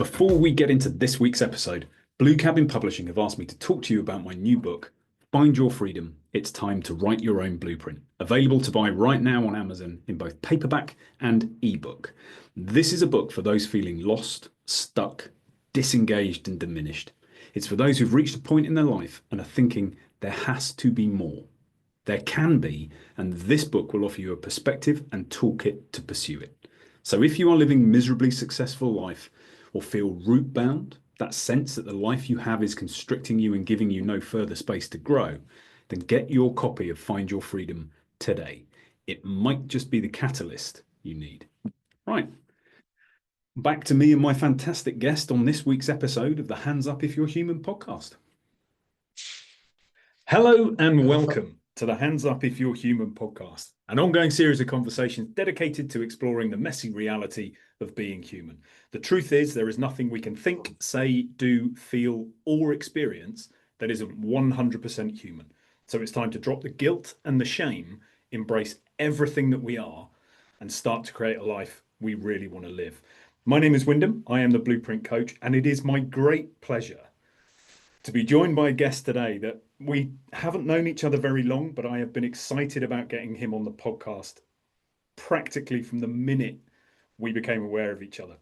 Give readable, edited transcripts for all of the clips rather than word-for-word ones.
Before we get into this week's episode, Blue Cabin Publishing have asked me to talk to you about my new book, Find Your Freedom. It's time to write your own blueprint. Available to buy right now on Amazon in both paperback and ebook. This is a book for those feeling lost, stuck, disengaged, and diminished. It's for those who've reached a point in their life and are thinking there has to be more. There can be, and this book will offer you a perspective and toolkit to pursue it. So if you are living miserably successful life or feel root bound, that sense that the life you have is constricting you and giving you no further space to grow, then get your copy of Find Your Freedom today. It might just be the catalyst you need. Right. Back to me and my fantastic guest on this week's episode of the Hands Up If You're Human podcast. Hello and welcome to the Hands Up If You're Human podcast, an ongoing series of conversations dedicated to exploring the messy reality of being human. The truth is, there is nothing we can think, say, do, feel, or experience that isn't 100% human. So it's time to drop the guilt and the shame, embrace everything that we are, and start to create a life we really want to live. My name is Wyndham. I am the Blueprint Coach, and it is my great pleasure to be joined by a guest today that we haven't known each other very long, but I have been excited about getting him on the podcast practically from the minute we became aware of each other.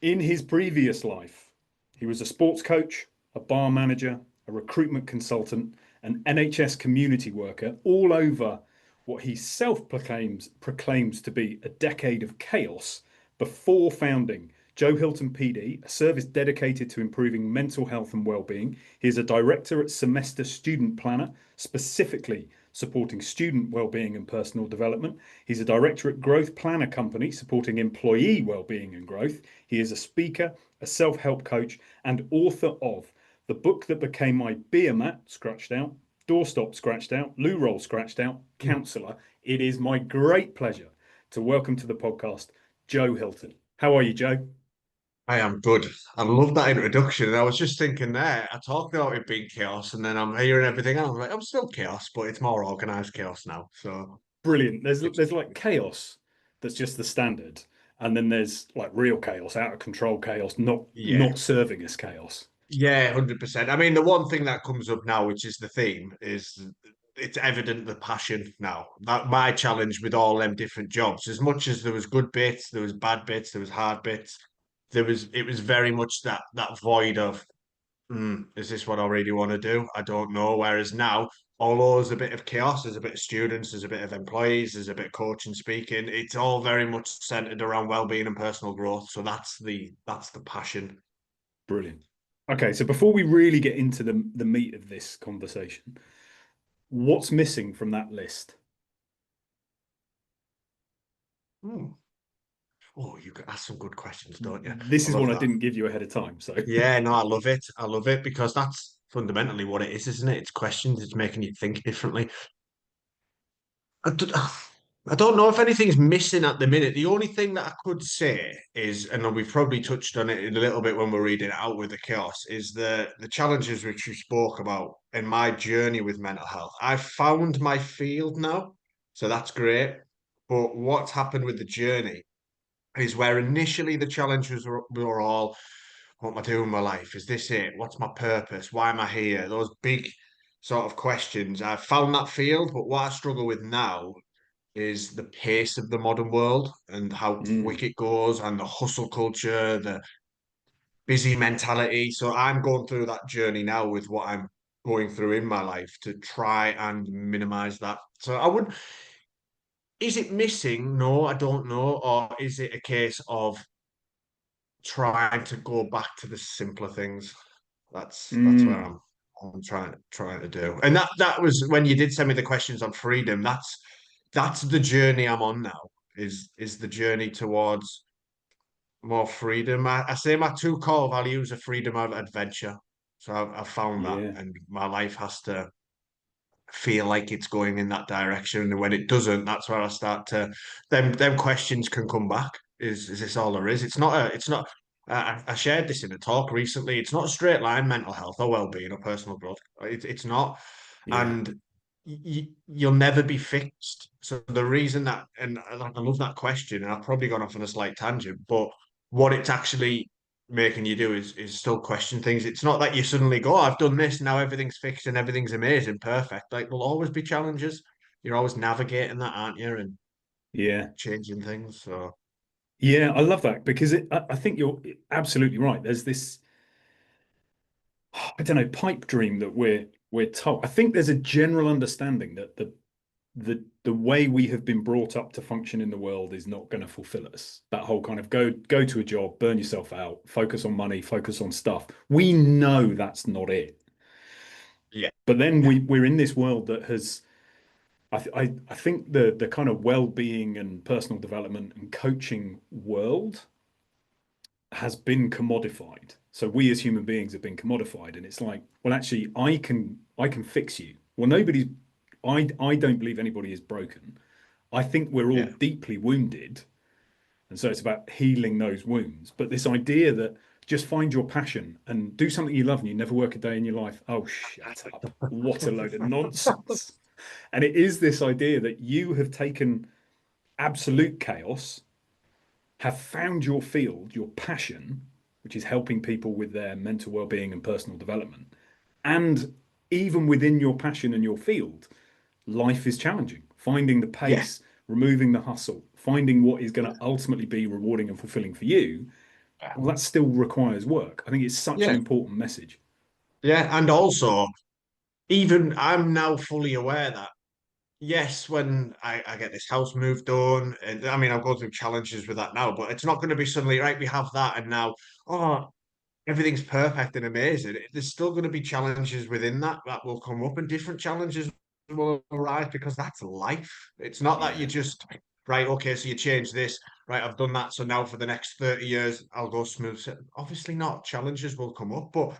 In his previous life, he was a sports coach, a bar manager, a recruitment consultant, an NHS community worker, all over what he proclaims to be a decade of chaos before founding Joe Hilton PD, a service dedicated to improving mental health and well-being. He is a director at Semester Student Planner, specifically supporting student well-being and personal development. He's a director at Growth Planner Company, supporting employee well-being and growth. He is a speaker, a self-help coach, and author of the book that became my beer mat, scratched out, doorstop scratched out, loo roll scratched out, counselor. It is my great pleasure to welcome to the podcast, Joe Hilton. How are you, Joe? I am good. I love that introduction. And I was just thinking there, I talked about it being chaos, and then I'm hearing everything else. I'm like, I'm still chaos, but it's more organized chaos now. So Brilliant. it's There's like chaos that's just the standard, and then there's like real chaos, out of control chaos, not yeah. not serving as chaos. Yeah, 100%. I mean, the one thing that comes up now, which is the theme, is it's evident the passion now. That my challenge with all them different jobs, as much as there was good bits, there was bad bits, there was hard bits, it was very much that void of is this what I really want to do? I don't know. Whereas now, although there's a bit of chaos, there's a bit of students, there's a bit of employees, there's a bit of coaching, speaking. It's all very much centered around well-being and personal growth. So that's the passion. Brilliant. Okay, so before we really get into the meat of this conversation, what's missing from that list? Hmm. Oh, you can ask some good questions, don't you? This I is love one I that. didn't give you ahead of time. So Yeah, no, I love it. I love it because that's fundamentally what it is, isn't it? It's questions. It's making you think differently. I don't, I don't know if anything's missing at the minute. The only thing that I could say is, and we've probably touched on it a little bit when we're reading it out with the chaos, is the challenges which you spoke about in my journey with mental health. I've found my field now, so that's great. But what's happened with the journey is where initially the challenges were all, what am I doing with my life? Is this it? What's my purpose? Why am I here? Those big sort of questions. I've found that field, but what I struggle with now is the pace of the modern world and how quick mm, it goes and the hustle culture, the busy mentality. So I'm going through that journey now with what I'm going through in my life to try and minimize that. So I would, is it missing? No, I don't know. Or is it a case of trying to go back to the simpler things? That's where mm, I'm trying to do. And that was when you did send me the questions on freedom. That's the journey I'm on now. Is the journey towards more freedom. I say my two core values are freedom and adventure. So I've found that, yeah. and my life has to feel like it's going in that direction. And when it doesn't, that's where I start to them questions can come back. Is this all there is? It's not. I shared this in a talk recently. It's not a straight line, mental health or well-being or personal growth. It's not, Yeah. and you'll never be fixed. So the reason and I love that question, and I've probably gone off on a slight tangent, but what it's actually making you do is still question things. It's not that you suddenly go, oh, I've done this, now everything's fixed and everything's amazing, perfect. Like there'll always be challenges. You're always navigating that, aren't you? And Yeah. changing things. So Yeah, I love that because I think you're absolutely right. There's this, I don't know, pipe dream that we're told. I think there's a general understanding that the way we have been brought up to function in the world is not going to fulfill us. That whole kind of go to a job, burn yourself out, focus on money, focus on stuff. We know that's not it. yeah, But then yeah, we're in this world that has I think the kind of well-being and personal development and coaching world has been commodified. So we as human beings have been commodified, and it's like, well, actually, I can fix you. Well, nobody's. I don't believe anybody is broken. I think we're all yeah, deeply wounded, and so it's about healing those wounds. But this idea that just find your passion and do something you love and you never work a day in your life. Oh, shut up. What a load of nonsense. And it is this idea that you have taken absolute chaos, have found your field, your passion, which is helping people with their mental well-being and personal development. And even within your passion and your field, life is challenging. Finding the yeah, pace, removing the hustle, finding what is going to ultimately be rewarding and fulfilling for you, well, that still requires work. I think it's such an yeah, important message. yeah. And also, even I'm now fully aware that yes, when I get this house move done, and I mean, I'll go through challenges with that now, but it's not going to be suddenly, right, we have that, and now, oh, everything's perfect and amazing. There's still going to be challenges within that that will come up, and different challenges will arise because that's life. It's not that you Yeah. just, right, okay, so you change this, right, I've done that, so now for the next 30 years, I'll go smooth. Obviously not. Challenges will come up, but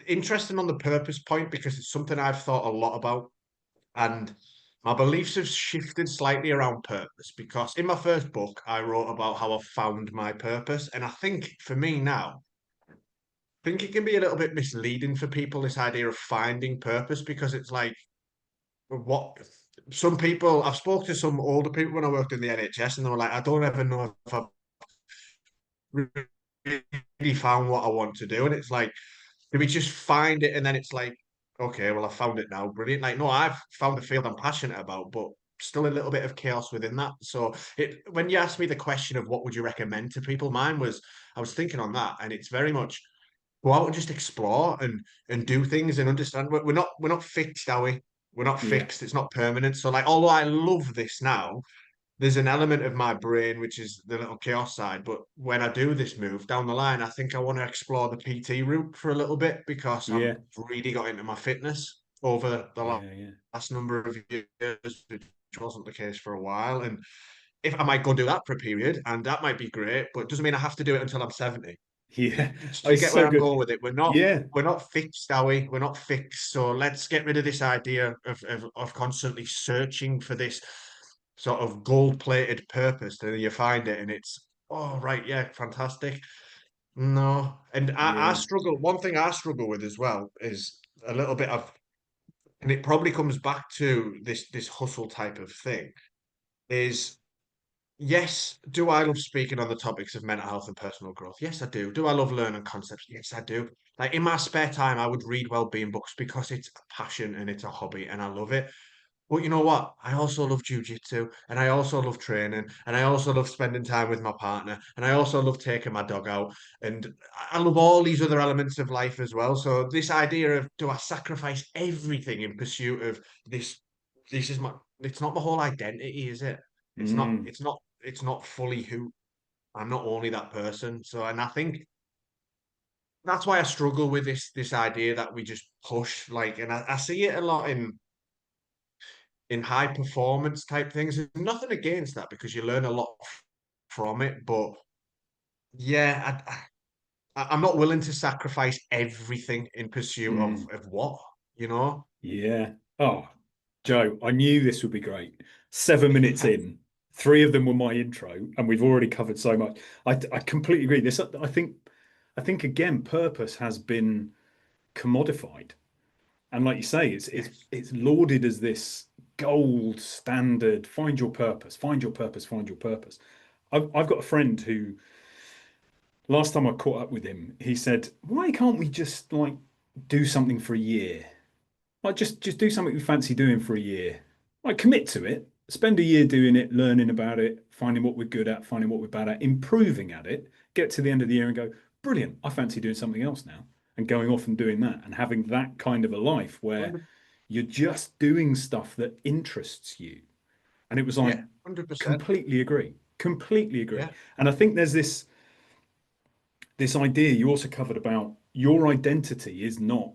interesting on the purpose point because it's something I've thought a lot about. And my beliefs have shifted slightly around purpose because in my first book, I wrote about how I found my purpose. And I think for me now, I think it can be a little bit misleading for people, this idea of finding purpose, because it's like what some people, I've spoke to some older people when I worked in the NHS, and they were like, I don't ever know if I've really found what I want to do. And it's like, do we just find it and then it's like, okay, well, I found it now. Brilliant. Like, no, I've found a field I'm passionate about, but still a little bit of chaos within that. So when you asked me the question of what would you recommend to people, mine was I was thinking on that, and it's very much go out and just explore and do things and understand. We're not fixed, are we? We're not Yeah. fixed. It's not permanent. So like, although I love this now, there's an element of my brain which is the little chaos side. But when I do this move down the line, I think I want to explore the PT route for a little bit because I'm Yeah. really got into my fitness over the Yeah. Yeah. last number of years, which wasn't the case for a while. And if I might go do that for a period, and that might be great, but it doesn't mean I have to do it until I'm 70. Yeah. Do Oh, you it's get where so I'm good. going with it? We're not Yeah. we're not fixed, are we? We're not fixed. So let's get rid of this idea of constantly searching for this sort of gold-plated purpose. Then you find it and it's oh right, yeah, fantastic. No. And I Yeah. struggle. One thing I struggle with as well is a little bit of, and it probably comes back to this hustle type of thing, is yes, do I love speaking on the topics of mental health and personal growth? Yes, I do. Do I love learning concepts? Yes, I do. Like in my spare time, I would read well-being books because it's a passion and it's a hobby and I love it. But you know what? I also love jujitsu and I also love training and I also love spending time with my partner and I also love taking my dog out and I love all these other elements of life as well. So this idea of do I sacrifice everything in pursuit of this? This is my. It's not my whole identity, is it? It's not. Mm. It's not fully who I'm. Not only that person. So, and I think that's why I struggle with this idea that we just push like, and I see it a lot in high performance type things. There's nothing against that because you learn a lot from it. But yeah, I'm not willing to sacrifice everything in pursuit Mm. of what, you know? Yeah. Oh, Joe, I knew this would be great. 7 minutes in, three of them were my intro, and we've already covered so much. I completely agree. I think again, purpose has been commodified. And like you say, it's it's Yes. it's lauded as this gold standard. Find your purpose, find your purpose, find your purpose. I've got a friend who last time I caught up with him, he said, "Why can't we just like do something for a year? Like just do something we fancy doing for a year. Like commit to it, spend a year doing it, learning about it, finding what we're good at, finding what we're bad at, improving at it. Get to the end of the year and go, brilliant! I fancy doing something else now." And going off and doing that and having that kind of a life where 100, you're just doing stuff that interests you. And it was like, yeah, 100%. completely agree, completely agree. Yeah, And I think there's this idea you also covered about your identity is not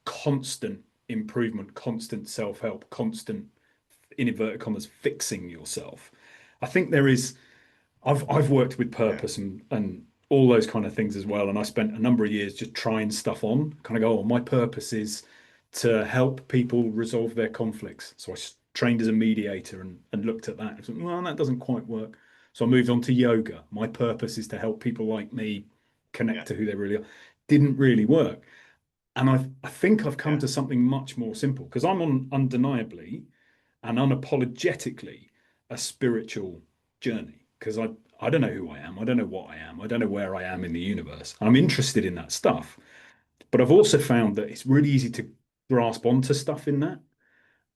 constant improvement, constant self-help, constant in inverted commas fixing yourself. I think there is I've worked with yeah, purpose and all those kind of things as well. And I spent a number of years just trying stuff on, kind of go, oh, my purpose is to help people resolve their conflicts. So I trained as a mediator and looked at that. I was like, well, that doesn't quite work. So I moved on to yoga. My purpose is to help people like me connect yeah, to who they really are. Didn't really work. And I think I've come yeah, to something much more simple because I'm on undeniably and unapologetically a spiritual journey because I don't know who I am. I don't know what I am. I don't know where I am in the universe. I'm interested in that stuff. But I've also found that it's really easy to grasp onto stuff in that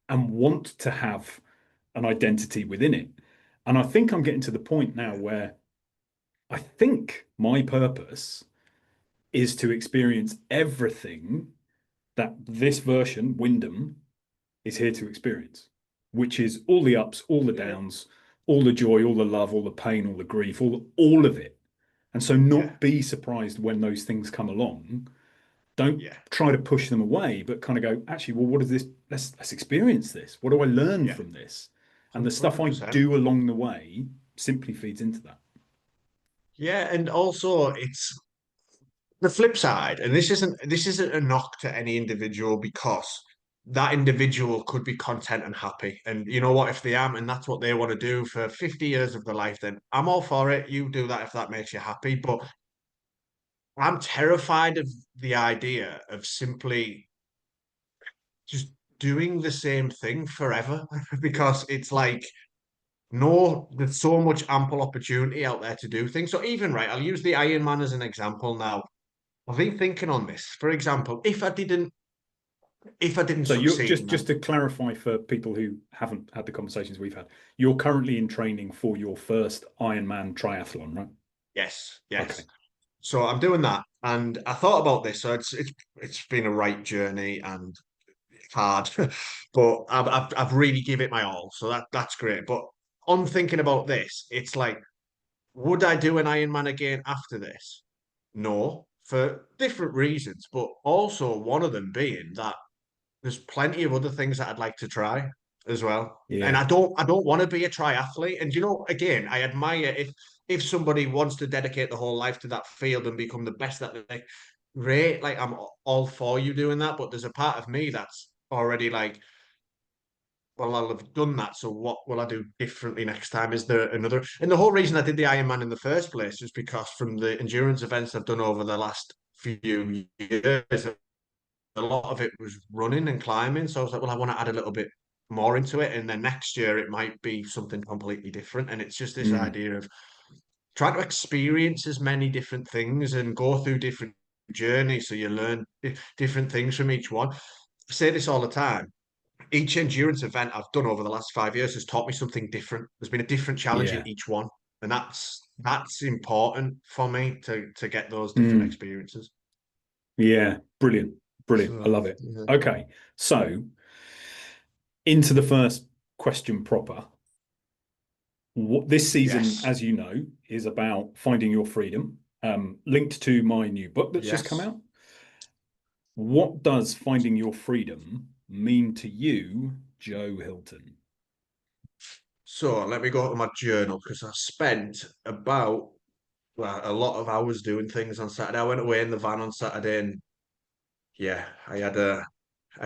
and want to have an identity within it. And I think I'm getting to the point now yeah, where I think my purpose is to experience everything that this version, Wyndham, is here to experience, which is all the ups, all the yeah, downs, all the joy, all the love, all the pain, all the grief, all of it. And so yeah, not be surprised when those things come along. Don't yeah, try to push them away, but kind of go, actually, well, what is this? Let's experience this. What do I learn yeah, from this? And the stuff I 100%. do along the way simply feeds into that. Yeah, and also it's the flip side, and this isn't a knock to any individual because that individual could be content and happy. And you know what, if they am and that's what they want to do for 50 years of their life, then I'm all for it. You do that if that makes you happy. But I'm terrified of the idea of simply just doing the same thing forever because it's like no, there's so much ample opportunity out there to do things. So even right, I'll use the Iron Man as an example now. I've been thinking on this. For example, if I didn't So you're succeed, just man, to clarify for people who haven't had the conversations we've had, you're currently in training for your first Ironman triathlon, right? yes, Okay. yes. So I'm doing that, and I thought about this. So it's been a right journey and hard, but I've really give it my all. So that's great. But on thinking about this, it's like, would I do an Ironman again after this? No, for different reasons, but also one of them being that there's plenty of other things that I'd like to try as well. And Yeah. I don't want to be a triathlete. And you know, again, I admire if somebody wants to dedicate the whole life to that field and become the best that they great. Like I'm all for you doing that. But there's a part of me that's already like, well, I'll have done that. So what will I do differently next time? Is there another? And the whole reason I did the Ironman in the first place is because from the endurance events I've done over the last few years, a lot of it was running and climbing. So I was like, well, I want to add a little bit more into it. And then next year it might be something completely different. And it's just this Mm. idea of trying to experience as many different things and go through different journeys so you learn different things from each one. I say this all the time. Each endurance event I've done over the last 5 years has taught me something different. There's been a different challenge in Yeah. each one. And that's important for me to get those different Mm. experiences. Yeah. Brilliant. Brilliant. I So love it. yeah. Okay. So into the first question proper. What this season, Yes. as you know, is about finding your freedom. Linked to my new book that's just come Yes. out. What does finding your freedom mean to you, Joe Hilton? So let me go to my journal because I spent about well, a lot of hours doing things on Saturday. I went away in the van on Saturday and yeah, I had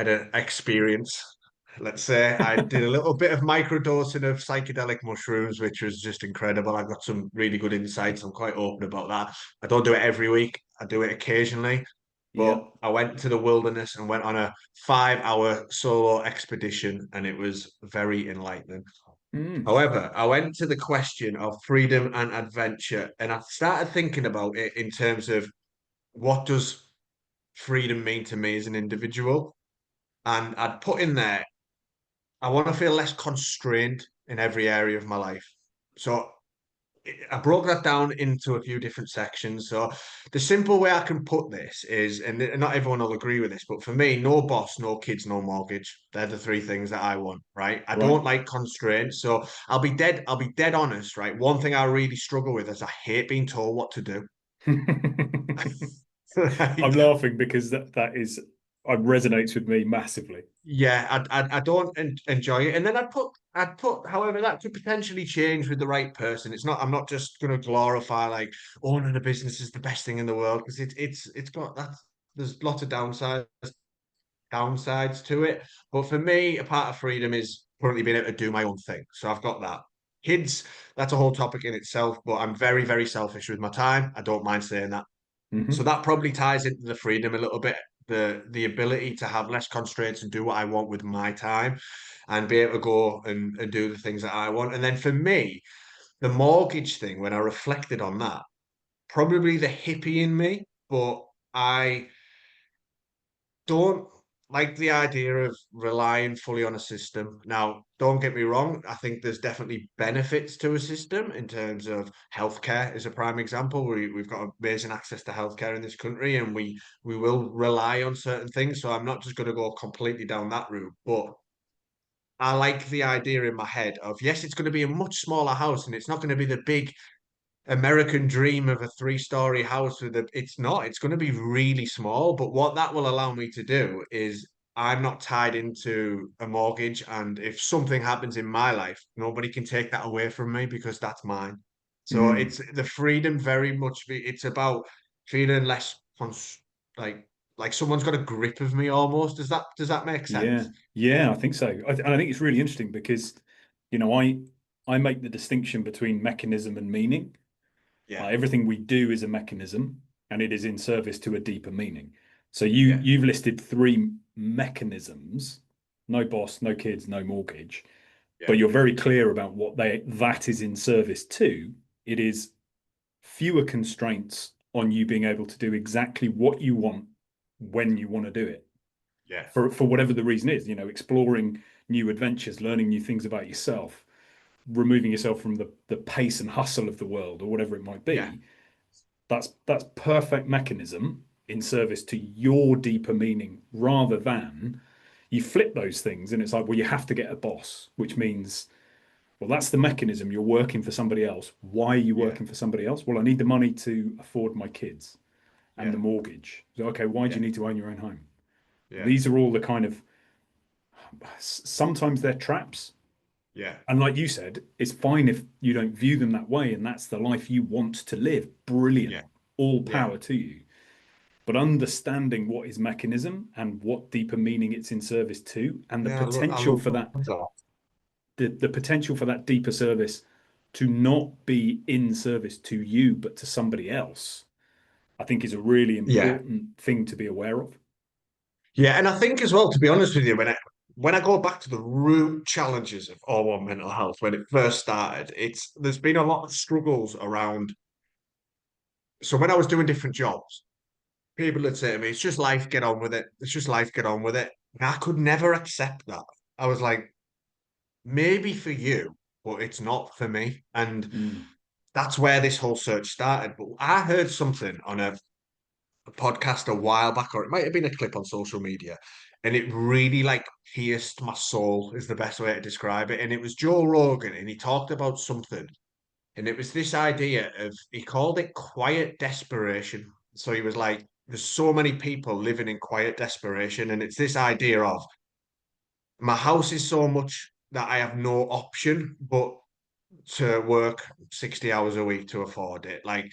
an experience. Let's say I did a little bit of microdosing of psychedelic mushrooms, which was just incredible. I got some really good insights. I'm quite open about that. I don't do it every week. I do it occasionally. Yeah. But I went to the wilderness and went on a 5 hour solo expedition, and it was very enlightening. Mm. However, I went to the question of freedom and adventure, and I started thinking about it in terms of what does freedom mean to me as an individual? And I'd put in there, I want to feel less constrained in every area of my life. So I broke that down into a few different sections. So the simple way I can put this is, and not everyone will agree with this, but for me, no boss, no kids, no mortgage. They're the three things that I want, right? I Right. don't like constraints. So I'll be dead honest, right? One thing I really struggle with is I hate being told what to do. I'm Like, laughing because that is it resonates with me massively. yeah, I don't enjoy it. And then I'd put, however, that could potentially change with the right person. It's not, I'm not just going to glorify like owning a business is the best thing in the world because it's got that. There's lots of downsides to it. But for me, a part of freedom is currently being able to do my own thing. So I've got that. Kids, that's a whole topic in itself. But I'm very, very selfish with my time. I don't mind saying that. So Hmm. that probably ties into the freedom a little bit, the ability to have less constraints and do what I want with my time and be able to go and do the things that I want. And then for me, the mortgage thing, when I reflected on that, probably the hippie in me, but I don't like the idea of relying fully on a system. Now, don't get me wrong, I think there's definitely benefits to a system in terms of healthcare is a prime example. We've got amazing access to healthcare in this country and we will rely on certain things. So I'm not just going to go completely down that route, but I like the idea in my head of yes, it's going to be a much smaller house and it's not going to be the big American dream of a three-story house with a it's not, it's going to be really small, but what that will allow me to do is I'm not tied into a mortgage, and if something happens in my life, nobody can take that away from me because that's mine. So Mm. it's the freedom very much it's about feeling less like someone's got a grip of me almost. Does that make Yeah, sense? yeah, I think so. And I think it's really interesting because, you know, I make the distinction between mechanism and meaning. Yeah, Everything we do is a mechanism, and it is in service to a deeper meaning. So yeah, you've listed three mechanisms: no boss, no kids, no mortgage. yeah, But you're very clear about what they that is in service to. It is fewer constraints on you being able to do exactly what you want when you want to do it yeah, for whatever the reason is, you know, exploring new adventures, learning new things about yourself, removing yourself from the pace and hustle of the world or whatever it might yeah, be. That's perfect mechanism in service to your deeper meaning rather than you flip those things and it's like, well, you have to get a boss, which means, well, that's the mechanism. You're working for somebody else. Why are you yeah, working for somebody else? Well, I need the money to afford my kids and yeah, the mortgage. So, okay, why do yeah, you need to own your own home? yeah, These are all the kind of sometimes they're traps. yeah, And like you said, it's fine if you don't view them that way and that's the life you want to live. Brilliant. yeah, All yeah. power to you. But understanding what is mechanism and what deeper meaning it's in service to, and the Yeah, I potential love for that, that. the potential for that deeper service to not be in service to you, but to somebody else, I think is a really Yeah, important thing to be aware of. yeah, and I think as well, to be honest with you, when I go back to the root challenges of all one mental health when it first started, it's there's been a lot of struggles around. So when I was doing different jobs, people would say to me, "It's just life, get on with it. It's just life, get on with it." And I could never accept that. I was like, maybe for you, but it's not for me, and Mm. that's where this whole search started. But I heard something on a podcast a while back, or it might have been a clip on social media, and it really like pierced my soul, is the best way to describe it. And it was Joe Rogan, and he talked about something, and it was this idea of he called it quiet desperation. So he was like, "There's so many people living in quiet desperation, and it's this idea of my house is so much that I have no option but to work 60 hours a week to afford it. Like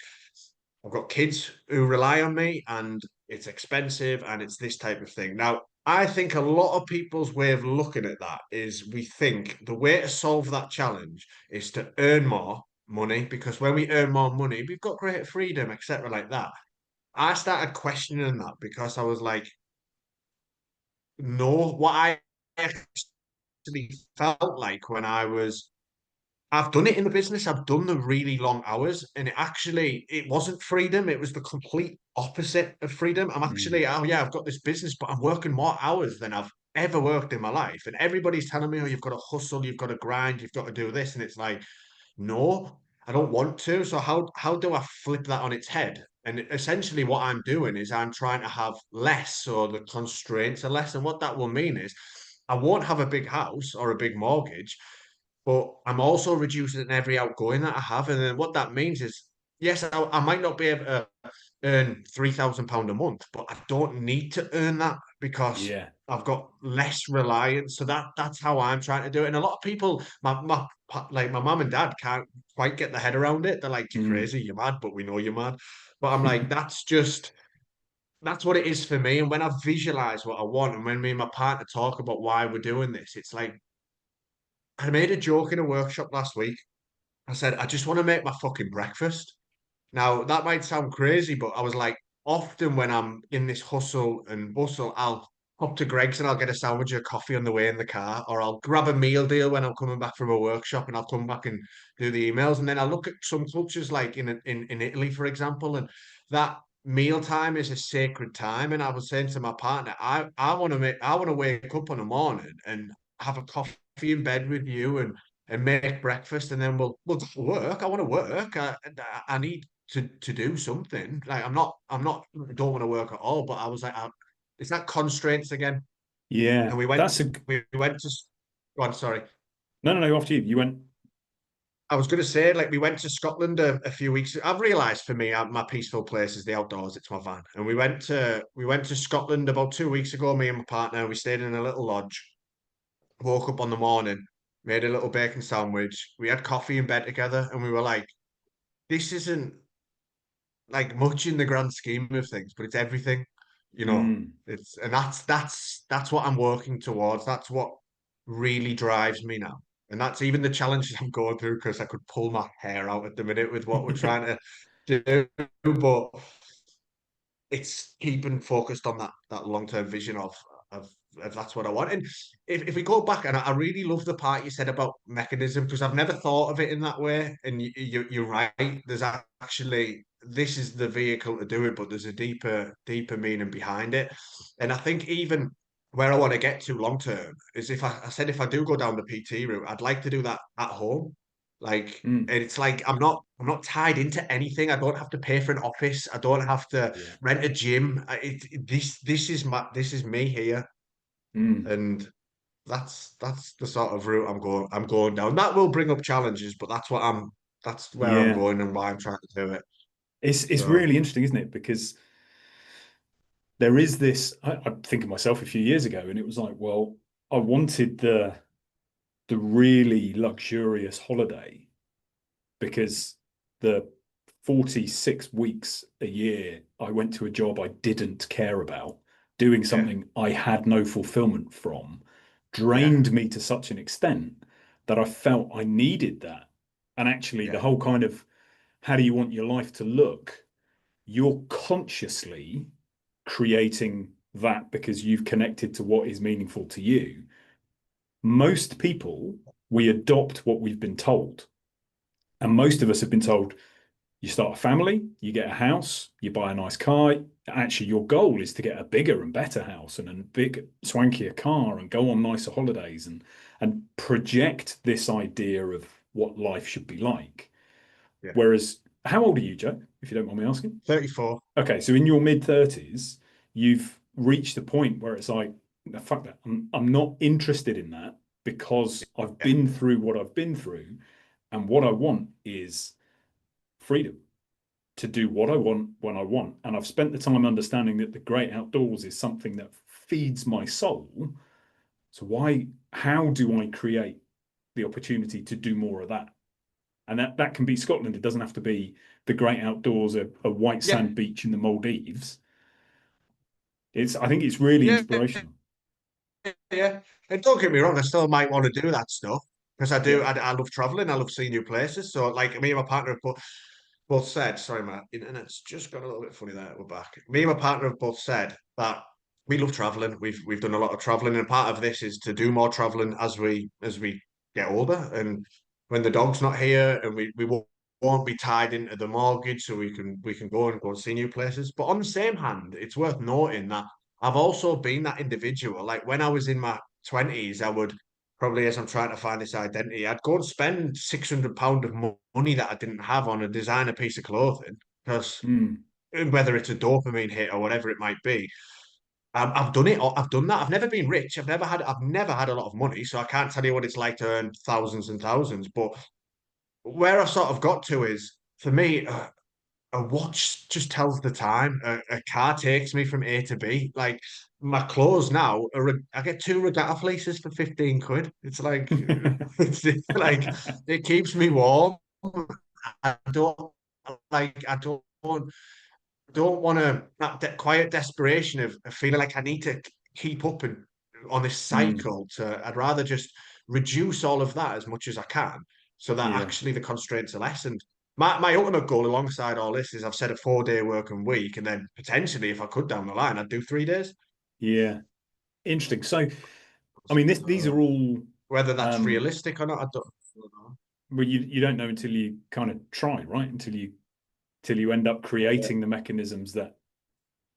I've got kids who rely on me and it's expensive and it's this type of thing. Now, I think a lot of people's way of looking at that is we think the way to solve that challenge is to earn more money because when we earn more money, we've got greater freedom, etc. like that. I started questioning that because I was like, no, what I actually felt like when I was I've done it in the business. I've done the really long hours, and it wasn't freedom. It was the complete opposite of freedom. I'm Mm. actually, oh yeah, I've got this business, but I'm working more hours than I've ever worked in my life. And everybody's telling me, oh, you've got to hustle, you've got to grind, you've got to do this. And it's like, no, I don't want to. So how do I flip that on its head? And essentially what I'm doing is I'm trying to have less, so the constraints are less. And what that will mean is I won't have a big house or a big mortgage, but I'm also reducing every outgoing that I have. And then what that means is, yes, I might not be able to earn £3,000 a month, but I don't need to earn that because Yeah. I've got less reliance. So that's how I'm trying to do it. And a lot of people, like my mum and dad, can't quite get their head around it. They're like, "You're Mm. crazy, you're mad," but we know you're mad. But I'm like, that's what it is for me. And when I visualize what I want, and when me and my partner talk about why we're doing this, it's like I made a joke in a workshop last week. I said, I just want to make my fucking breakfast. Now, that might sound crazy, but I was like, often when I'm in this hustle and bustle, I'll hop to Greg's and I'll get a sandwich or coffee on the way in the car, or I'll grab a meal deal when I'm coming back from a workshop and I'll come back and do the emails. And then I look at some cultures like in Italy, for example, and that meal time is a sacred time. And I was saying to my partner, I want to wake up in the morning and have a coffee in bed with you and make breakfast, and then we'll go to work. I want to work. I need to do something. Like I don't want to work at all. But I was like, it's that constraints again. Yeah. And we went to. Go on, sorry. No, no, no. After you. You went. I was going to say, like, we went to Scotland a few weeks. I've realised for me, my peaceful place is the outdoors. It's my van, and we went to Scotland about 2 weeks ago. Me and my partner. We stayed in a little lodge. Woke up on the morning, made a little bacon sandwich. We had coffee in bed together, and we were like, this isn't like much in the grand scheme of things, but it's everything, you know. Mm. It's and that's what I'm working towards. That's what really drives me now. And that's even the challenges I'm going through because I could pull my hair out at the minute with what we're trying to do. But it's keeping focused on that long term vision of of that's what I want. And if we go back, and I really love the part you said about mechanism because I've never thought of it in that way. And you're right. There's actually this is the vehicle to do it, but there's a deeper meaning behind it. And I think even where I want to get to long term is if I said if I do go down the PT route, I'd like to do that at home. Like Mm. and it's like I'm not tied into anything. I don't have to pay for an office. I don't have to Yeah. rent a gym. This is me here, Mm. and that's the sort of route I'm going down. That will bring up challenges, but that's where I'm Yeah. going and why I'm trying to do it. It's So really interesting, isn't it? Because there is this. I think of myself a few years ago, and it was like, well, I wanted the really luxurious holiday because the 46 weeks a year I went to a job I didn't care about, doing yeah, something I had no fulfillment from, yeah, drained me to such an extent that I felt I needed that. And actually, the yeah, whole kind of how do you want your life to look? You're consciously creating that because you've connected to what is meaningful to you. Most people, we adopt what we've been told. And most of us have been told you start a family, you get a house, you buy a nice car. Actually, your goal is to get a bigger and better house and a big, swankier car and go on nicer holidays and project this idea of what life should be like. yeah. Whereas, how old are you, Joe, if you don't mind me asking? 34. Okay, so in your mid 30s, you've reached a point where it's like, "No, fuck that. I'm not interested in that because I've Yeah, been through what I've been through. And what I want is freedom to do what I want when I want. And I've spent the time understanding that the great outdoors is something that feeds my soul. So how do I create the opportunity to do more of that? And that can be Scotland. It doesn't have to be the great outdoors, a white yeah, sand beach in the Maldives. I think it's really yeah, inspirational. yeah. And don't get me wrong, I still might want to do that stuff because I do. Yeah. I love traveling. I love seeing new places. So, like me and my partner have both said, sorry, my internet's just got a little bit funny there. We're back. Me and my partner have both said that we love traveling. We've done a lot of traveling, and part of this is to do more traveling as we get older. And when the dog's not here, and we won't be tied into the mortgage, so we can go and see new places. But on the same hand, it's worth noting that I've also been that individual. Like when I was in my 20s, I would probably, as I'm trying to find this identity, I'd go and spend £600 of money that I didn't have on a designer piece of clothing because Mm. whether it's a dopamine hit or whatever it might be. I've done it. I've done that. I've never been rich. I've never had a lot of money, so I can't tell you what it's like to earn thousands and thousands. But where I've sort of got to is, for me, a watch just tells the time. A car takes me from A to B. Like my clothes now, I get two regatta fleeces for 15 quid. It's like it's like it keeps me warm. I don't I don't want to that quiet desperation of feeling like I need to keep up and on this Mm. cycle. I'd rather just reduce all of that as much as I can, so that Yeah. actually the constraints are lessened. My ultimate goal alongside all this is I've said a 4-day working week, and then potentially, if I could down the line, I'd do 3 days. Yeah. Interesting. So, I mean, these are all Whether that's um, realistic or not, I don't know. well, you don't know until you kind of try, right? Until you end up Yeah. creating the mechanisms that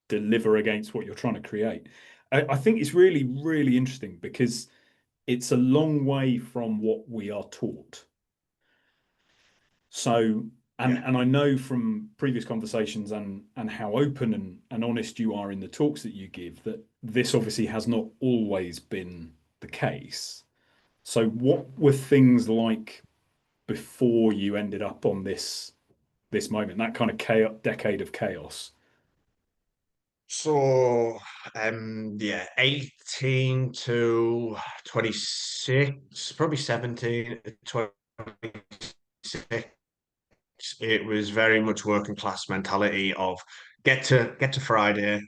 deliver against what you're trying to create. I think it's really, really interesting because it's a long way from what we are taught. So, Yeah. and I know from previous conversations and how open and honest you are in the talks that you give that this obviously has not always been the case. So, what were things like before you ended up on this moment, that kind of chaos, decade of chaos? So, yeah, 18 to 26, probably 17 to 26. It was very much working class mentality of get to Friday.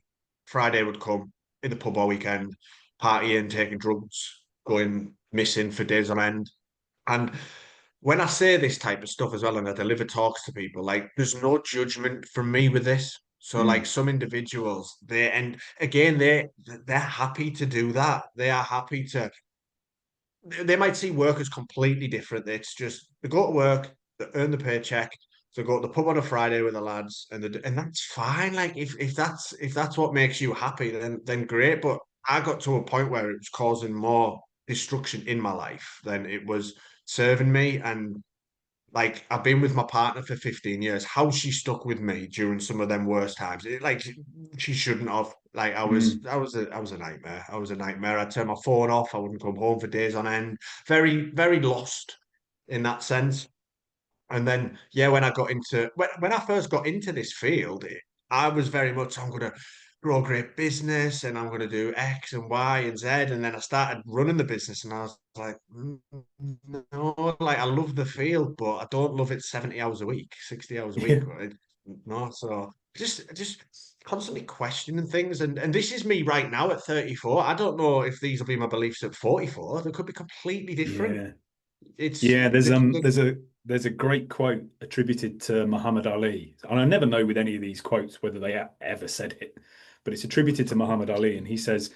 Friday would come in the pub all weekend, partying, taking drugs, going missing for days on end. And when I say this type of stuff as well, and I deliver talks to people, like there's no judgment from me with this. So like Mm, some individuals, and again they're happy to do that. They are happy to. They might see work as completely different. It's just they go to work, they earn the paycheck, they go to the pub on a Friday with the lads, and that's fine. Like if that's what makes you happy, then great. But I got to a point where it was causing more destruction in my life than it was serving me. And like I've been with my partner for 15 years. How she stuck with me during some of them worst times. Like she shouldn't have. Like mm, I was a nightmare. I was a nightmare. I'd turn my phone off. I wouldn't come home for days on end. Very, very lost in that sense. And then, yeah, when I first got into this field, I was very much I'm gonna grow a great business and I'm gonna do X and Y and Z. And then I started running the business and I was like, no, like I love the field, but I don't love it 70 hours a week, 60 hours a yeah, week. No, so just constantly questioning things. And this is me right now at 34. I don't know if these will be my beliefs at 44. They could be completely different. yeah, It's yeah. the There's a great quote attributed to Muhammad Ali, and I never know with any of these quotes whether they ever said it, but it's attributed to Muhammad Ali, and he says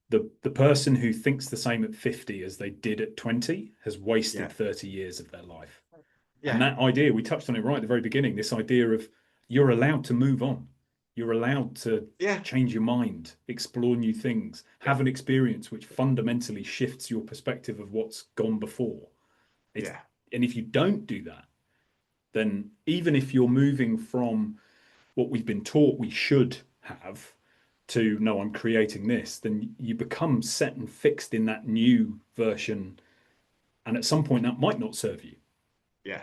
the person who thinks the same at 50 as they did at 20 has wasted yeah. 30 years of their life. And Yeah, that idea, we touched on it right at the very beginning, this idea of you're allowed to move on. You're allowed to yeah, change your mind, explore new things, yeah, have an experience which fundamentally shifts your perspective of what's gone before. It's, yeah, and if you don't do that, then even if you're moving from what we've been taught we should have to no, I'm creating this, then you become set and fixed in that new version. And at some point, that might not serve you. yeah.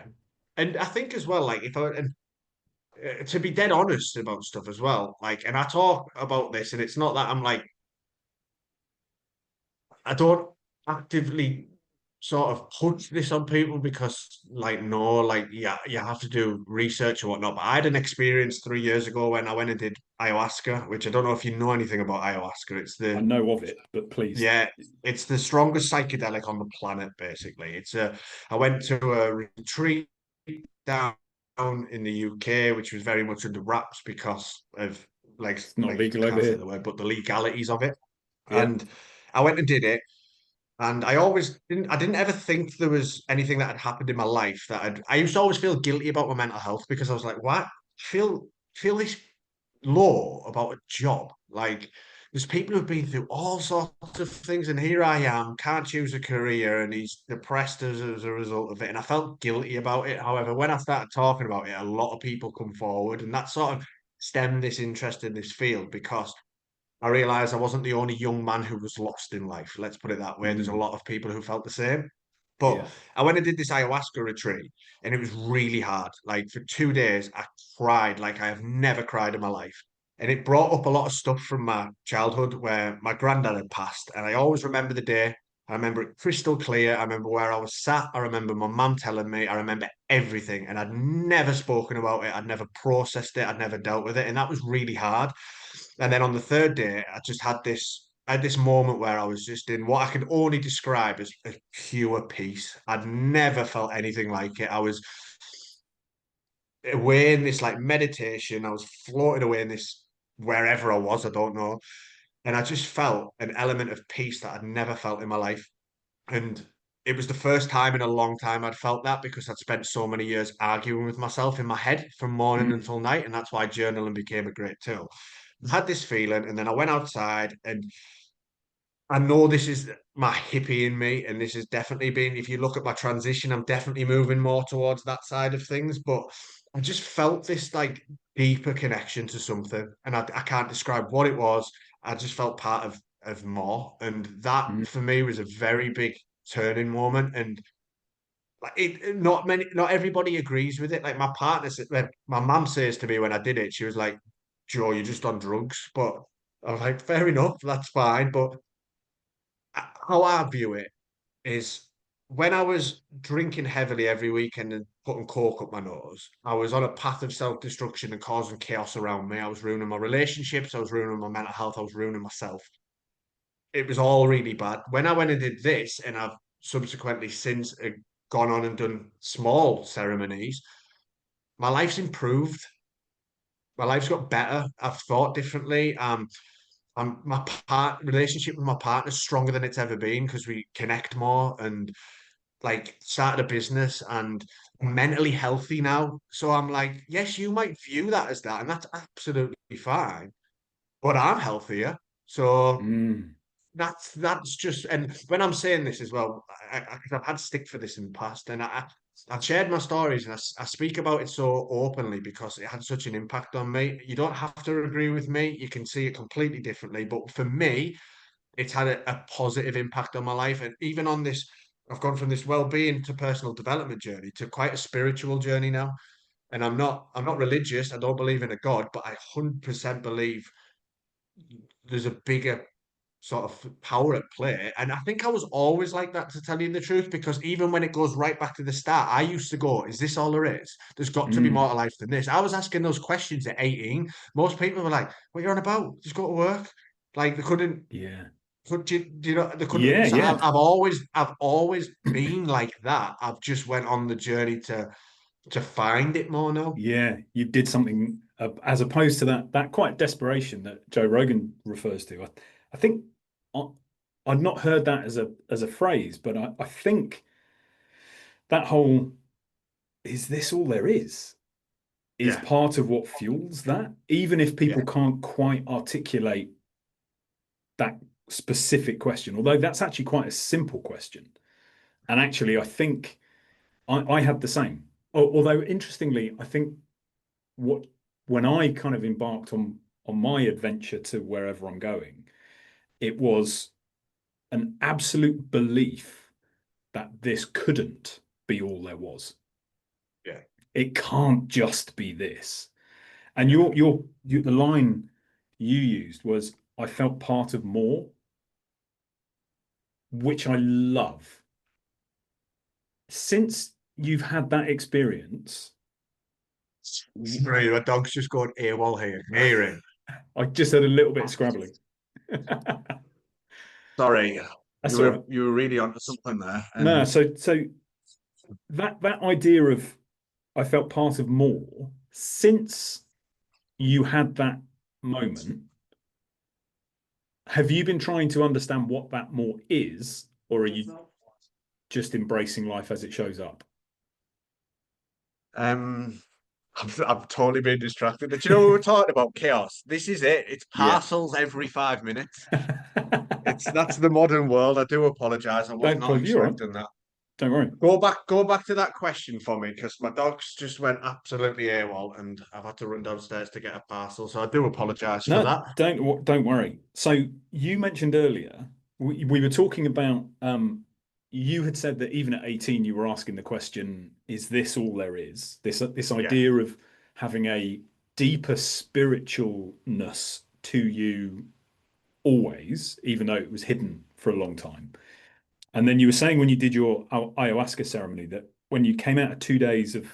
And I think as well, like if I and to be dead honest about stuff as well, like, and I talk about this, and it's not that I'm like I don't actively sort of push this on people because, like, no, like, yeah, you have to do research and whatnot. But I had an experience 3 years ago when I went and did ayahuasca, which I don't know if you know anything about ayahuasca. I know of it, but please. Yeah, it's the strongest psychedelic on the planet, basically. I went to a retreat down in the UK, which was very much under wraps because of It's not like legal I over can't say here. the word, but the legalities of it. Yeah. And I went and did it, And I didn't ever think there was anything that had happened in my life I used to always feel guilty about my mental health because I was like, what? Feel this low about a job. Like there's people who've been through all sorts of things, and here I am, can't choose a career, and he's depressed as a result of it. And I felt guilty about it. However, when I started talking about it, a lot of people come forward, and that sort of stemmed this interest in this field because I realized I wasn't the only young man who was lost in life. Let's put it that way. There's a Mm. lot of people who felt the same. But Yeah. I went and did this ayahuasca retreat, and it was really hard. Like for 2 days, I cried like I have never cried in my life. And it brought up a lot of stuff from my childhood where my granddad had passed. And I always remember the day. I remember it crystal clear. I remember where I was sat. I remember my mum telling me. I remember everything. And I'd never spoken about it. I'd never processed it. I'd never dealt with it. And that was really hard. And then on the third day, I had this moment where I was just in what I can only describe as pure peace. I'd never felt anything like it. I was away in this like meditation. I was floating away in this wherever I was, I don't know. And I just felt an element of peace that I'd never felt in my life. And it was the first time in a long time I'd felt that because I'd spent so many years arguing with myself in my head from morning Mm. until night. And that's why journaling became a great tool. I had this feeling, and then I went outside, and I know this is my hippie in me, and this has definitely been, if you look at my transition, I'm definitely moving more towards that side of things. But I just felt this like deeper connection to something, and I can't describe what it was. I just felt part of more, and that Mm. for me was a very big turning moment. And like not everybody agrees with it. Like my mum says to me when I did it, she was like, "Joe, you're just on drugs." But I was like, "Fair enough, that's fine." But how I view it is when I was drinking heavily every weekend and putting coke up my nose, I was on a path of self-destruction and causing chaos around me. I was ruining my relationships, I was ruining my mental health, I was ruining myself. It was all really bad. When I went and did this, and I've subsequently since gone on and done small ceremonies, my life's improved. My life's got better. I've thought differently. My relationship with my partner's stronger than it's ever been because we connect more and like started a business and I'm mentally healthy now. So I'm like, yes, you might view that as that, and that's absolutely fine. But I'm healthier. So Mm. that's just, and when I'm saying this as well, I've had stick for this in the past, and I've shared my stories and I speak about it so openly because it had such an impact on me. You don't have to agree with me; you can see it completely differently. But for me, it's had a positive impact on my life, and even on this, I've gone from this well-being to personal development journey to quite a spiritual journey now. And I'm not religious. I don't believe in a God, but I 100% believe there's a bigger sort of power at play. And I think I was always like that, to tell you the truth, because even when it goes right back to the start, I used to go, is this all there is? There's got to be more Mm. to life than this. I was asking those questions at 18. Most people were like, what are you on about? Just go to work. Like they couldn't, Yeah. do you know, they couldn't. Yeah. So Yeah. I've always been like that. I've just went on the journey to find it more now. Yeah. You did something as opposed to that quite desperation that Joe Rogan refers to. I think I, I've not heard that as a phrase, but I think that whole is this all there is Yeah, part of what fuels that, even if yeah, people can't quite articulate that specific question, although that's actually quite a simple question. And actually, I think I had the same. Although interestingly, I think what when I kind of embarked on my adventure to wherever I'm going, it was an absolute belief that this couldn't be all there was. yeah, It can't just be this. And yeah. the line you used was, I felt part of more, which I love. Since you've had that experience, Sorry, my dog's just going AWOL here. Hearing. I just had a little bit of scrabbling. Sorry, That's all right. you were really onto something there. No, And so that idea of I felt part of more, since you had that moment, have you been trying to understand what that more is, or are you just embracing life as it shows up? Um, I've totally been distracted. Do you know we were talking about chaos? This is it. It's Yeah. parcels every 5 minutes. That's the modern world. I do apologise. I was Don't not plug you, all right? expecting that. Don't worry. Go back to that question for me because my dogs just went absolutely AWOL and I've had to run downstairs to get a parcel. So I do apologise for No, that. don't worry. So you mentioned earlier we were talking about you had said that even at 18 you were asking the question, is this all there is? This Yeah, idea of having a deeper spiritualness to you always, even though it was hidden for a long time. And then you were saying when you did your ayahuasca ceremony that when you came out of 2 days of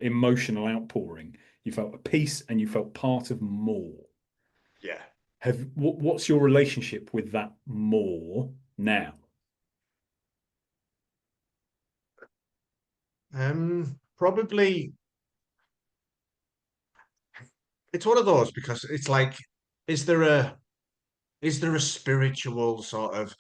emotional outpouring, you felt a peace and you felt part of more. yeah. What's your relationship with that more now? Probably it's one of those because it's like, is there a is there a spiritual sort of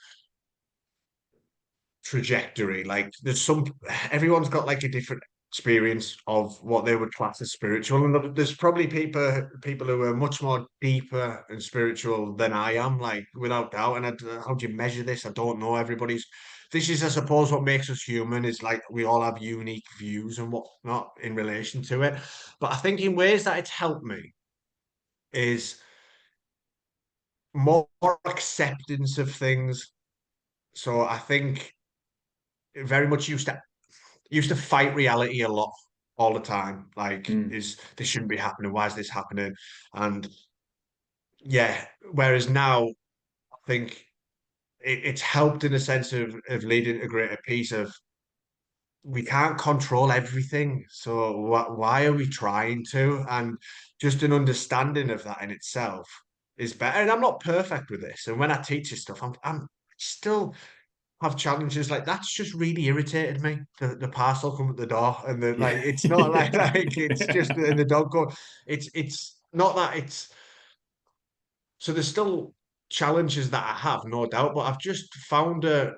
trajectory? Like there's some everyone's got like a different experience of what they would class as spiritual, and there's probably people who are much more deeper and spiritual than I am, like without doubt. And how do you measure this? I don't know. Everybody's this is, I suppose, what makes us human is like we all have unique views and whatnot in relation to it. But I think in ways that it's helped me is more acceptance of things. So I think very much used to fight reality a lot all the time. Like, Mm, is this shouldn't be happening? Why is this happening? And yeah, whereas now I think it's helped in a sense of leading to greater peace of we can't control everything. So why are we trying to? And just an understanding of that in itself is better. And I'm not perfect with this. And when I teach you stuff, I'm still have challenges like that's just really irritated me. The parcel come at the door and the yeah, like it's not like yeah, like it's just and the dog go. It's not that it's so there's still challenges that I have, no doubt, but I've just found a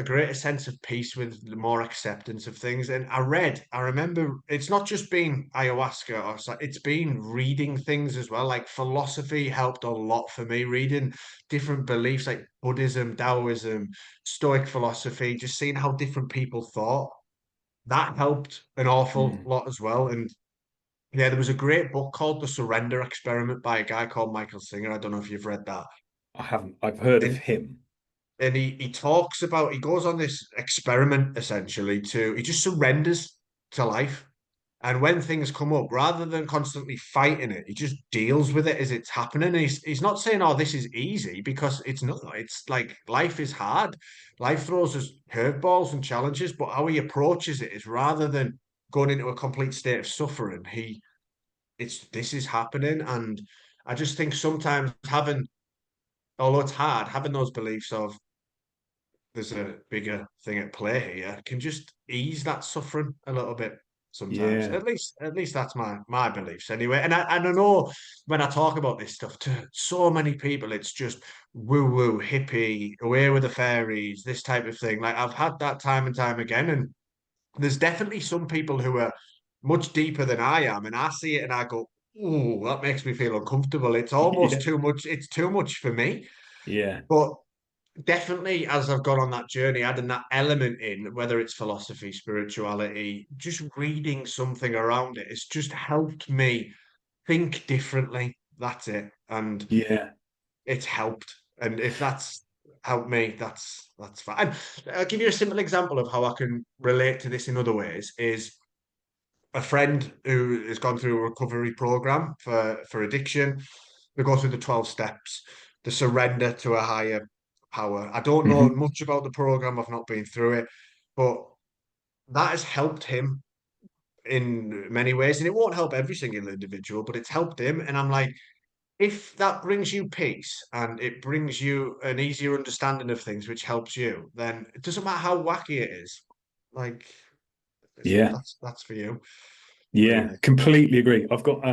greater sense of peace with the more acceptance of things. And I remember it's not just been ayahuasca or so, it's been reading things as well. Like philosophy helped a lot for me, reading different beliefs like Buddhism, Taoism, Stoic philosophy, just seeing how different people thought. That helped an awful Mm, lot as well. And yeah, there was a great book called The Surrender Experiment by a guy called Michael Singer. I don't know if you've read that. I haven't. I've heard of And him. he talks about he goes on this experiment essentially to he just surrenders to life. And when things come up, rather than constantly fighting it, he just deals with it as it's happening. And he's not saying, "Oh, this is easy," because it's not. It's like life is hard. Life throws us curveballs and challenges, but how he approaches it is rather than going into a complete state of suffering. It's this is happening, and I just think sometimes although it's hard, having those beliefs of there's a bigger thing at play here can just ease that suffering a little bit sometimes. Yeah, At least that's my beliefs anyway. And I know when I talk about this stuff to so many people, it's just woo woo hippie, away with the fairies, this type of thing. Like I've had that time and time again, and there's definitely some people who are much deeper than I am, and I see it and I go, "Ooh, that makes me feel uncomfortable. It's almost yeah, too much. It's too much for me." yeah, But definitely, as I've gone on that journey, adding that element in, whether it's philosophy, spirituality, just reading something around it, it's just helped me think differently. That's it, and yeah, it's helped. And if that's helped me, that's fine. And I'll give you a simple example of how I can relate to this in other ways. Is a friend who has gone through a recovery program for addiction. They go through the 12 steps, the surrender to a higher power. I don't know hmm, much about the program, I've not been through it, but that has helped him in many ways. And it won't help every single individual, but it's helped him. And I'm like, if that brings you peace and it brings you an easier understanding of things, which helps you, then it doesn't matter how wacky it is. Like, yeah, that's for you, yeah. really. Completely agree. I've got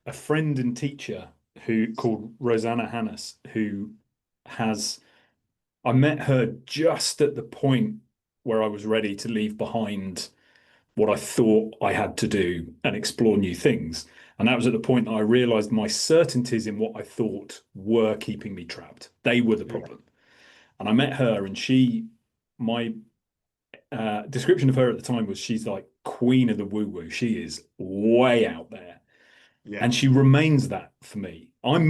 a friend and teacher who called Rosanna Hannes who has I met her just at the point where I was ready to leave behind what I thought I had to do and explore new things. And that was at the point that I realized my certainties in what I thought were keeping me trapped. They were the Yeah, problem. And I met her, and my description of her at the time was she's like queen of the woo woo. She is way out there. yeah, And she remains that for me. yeah, I'm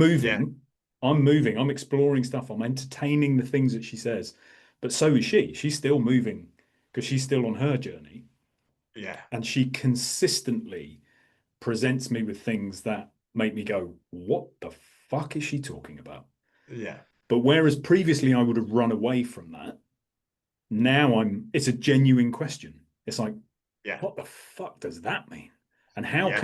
moving, I'm exploring stuff, I'm entertaining the things that she says. But so is she. She's still moving because she's still on her journey. yeah, And she consistently presents me with things that make me go, what the fuck is she talking about? yeah, But whereas previously I would have run away from that, now it's a genuine question. It's like, yeah, what the fuck does that mean? And how yeah,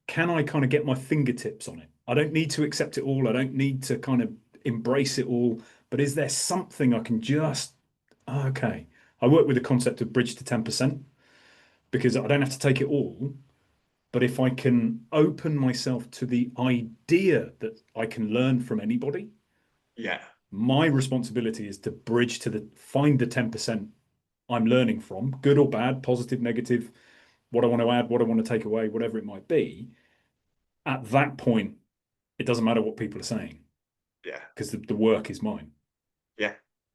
can I kind of get my fingertips on it? I don't need to accept it all. I don't need to kind of embrace it all. But is there something I can just, okay. I work with the concept of bridge to 10% because I don't have to take it all. But if I can open myself to the idea that I can learn from anybody, yeah, my responsibility is to bridge to find the 10% I'm learning from, good or bad, positive, negative, what I want to add, what I want to take away, whatever it might be. At that point, it doesn't matter what people are saying yeah. because the work is mine. Yeah,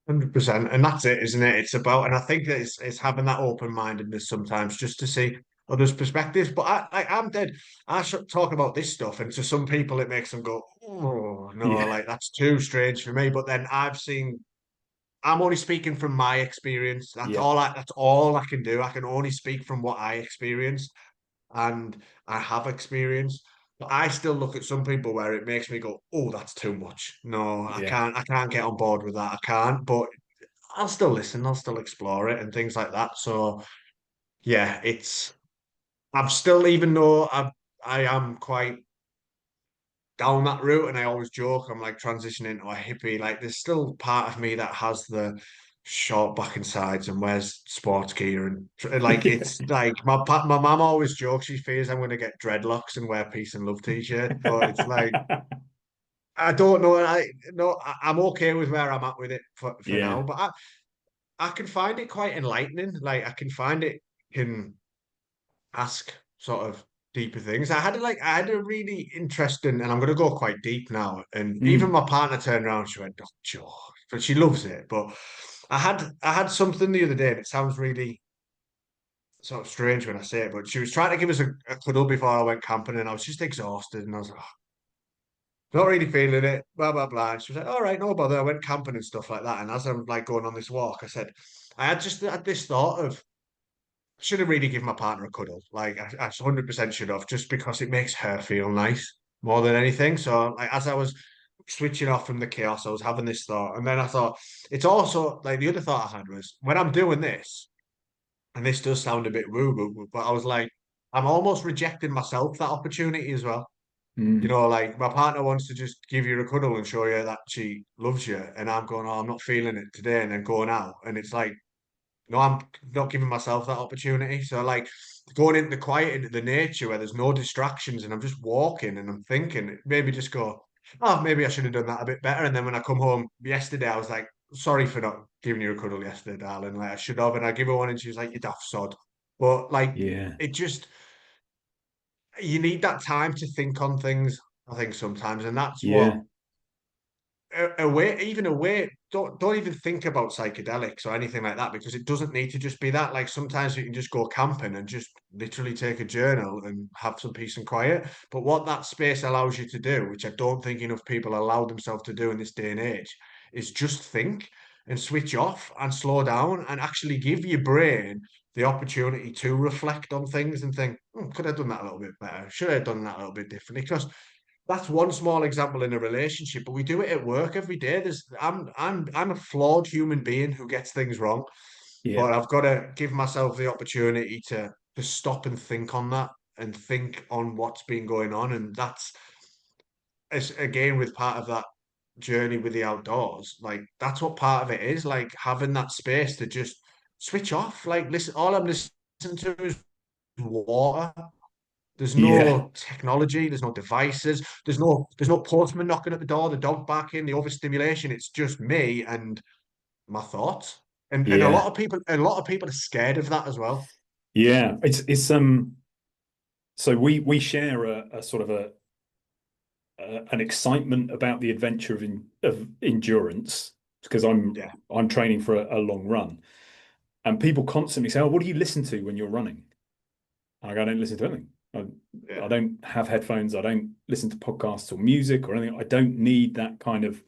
100%. And that's it, isn't it? It's about, and I think that it's having that open-mindedness sometimes just to see others' perspectives. But I'm dead. I should talk about this stuff, and to some people it makes them go, "Oh no, Yeah. like that's too strange for me." But then I'm only speaking from my experience. Yeah. That's all I can do. I can only speak from what I experienced and I have experienced. But I still look at some people where it makes me go, "Oh, that's too much. No, I Yeah. can't. I can't get on board with that. I can't." But I'll still listen. I'll still explore it and things like that. So yeah, it's. I'm still, even though I am quite down that route, and I always joke I'm like transitioning to a hippie. Like there's still part of me that has the short back and sides and wears sports gear and like Yeah. it's like my mum always jokes she fears I'm going to get dreadlocks and wear peace and love t-shirt, but it's like I don't know. I'm okay with where I'm at with it for Yeah. now, but I can find it quite enlightening. Like I can find it can ask sort of deeper things. I had a really interesting, and I'm going to go quite deep now. And even Mm. my partner turned around, she went, "Oh, Joe," but she loves it. But I had something the other day, and it sounds really sort of strange when I say it, but she was trying to give us a cuddle before I went camping, and I was just exhausted, and I was like, "Oh, not really feeling it, blah blah blah." And she was like, "All right, no bother." I went camping and stuff like that, and as I'm like going on this walk, I said, I had just had this thought of should have really given my partner a cuddle. Like I 100% should have, just because it makes her feel nice more than anything. So like as I was switching off from the chaos, I was having this thought, and then I thought it's also like the other thought I had was when I'm doing this, and this does sound a bit woo-woo, but I was like, I'm almost rejecting myself that opportunity as well. You Mm. know, like my partner wants to just give you a cuddle and show you that she loves you, and I'm going, oh, I'm not feeling it today, and then going out, and it's like no, I'm not giving myself that opportunity. So like going into the quiet, into the nature where there's no distractions and I'm just walking and I'm thinking, maybe just go, oh, maybe I should have done that a bit better. And then when I come home yesterday, I was like, sorry for not giving you a cuddle yesterday, darling. Like I should have. And I give her one and she was like, you daft sod. But like Yeah. it just you need that time to think on things, I think sometimes. And that's what Yeah. away, even away, don't even think about psychedelics or anything like that because it doesn't need to just be that. Like sometimes you can just go camping and just literally take a journal and have some peace and quiet. But what that space allows you to do, which I don't think enough people allow themselves to do in this day and age, is just think and switch off and slow down and actually give your brain the opportunity to reflect on things and think, could I have done that a little bit better? Should I have done that a little bit differently? Because that's one small example in a relationship, but we do it at work every day. I'm a flawed human being who gets things wrong, Yeah. but I've got to give myself the opportunity to stop and think on that and think on what's been going on. And that's as again with part of that journey with the outdoors, like that's what part of it is, like having that space to just switch off. Like listen, all I'm listening to is water There's Yeah. no technology, there's no devices, there's no postman knocking at the door, the dog barking, the overstimulation. It's just me and my thoughts. And Yeah. a lot of people are scared of that as well. Yeah. It's so we share a sort of an excitement about the adventure of endurance because Yeah, I'm training for a long run. And people constantly say, "Oh, what do you listen to when you're running?" And I go, "I don't listen to anything. I yeah, don't have headphones. I don't listen to podcasts or music or anything. I don't need that kind of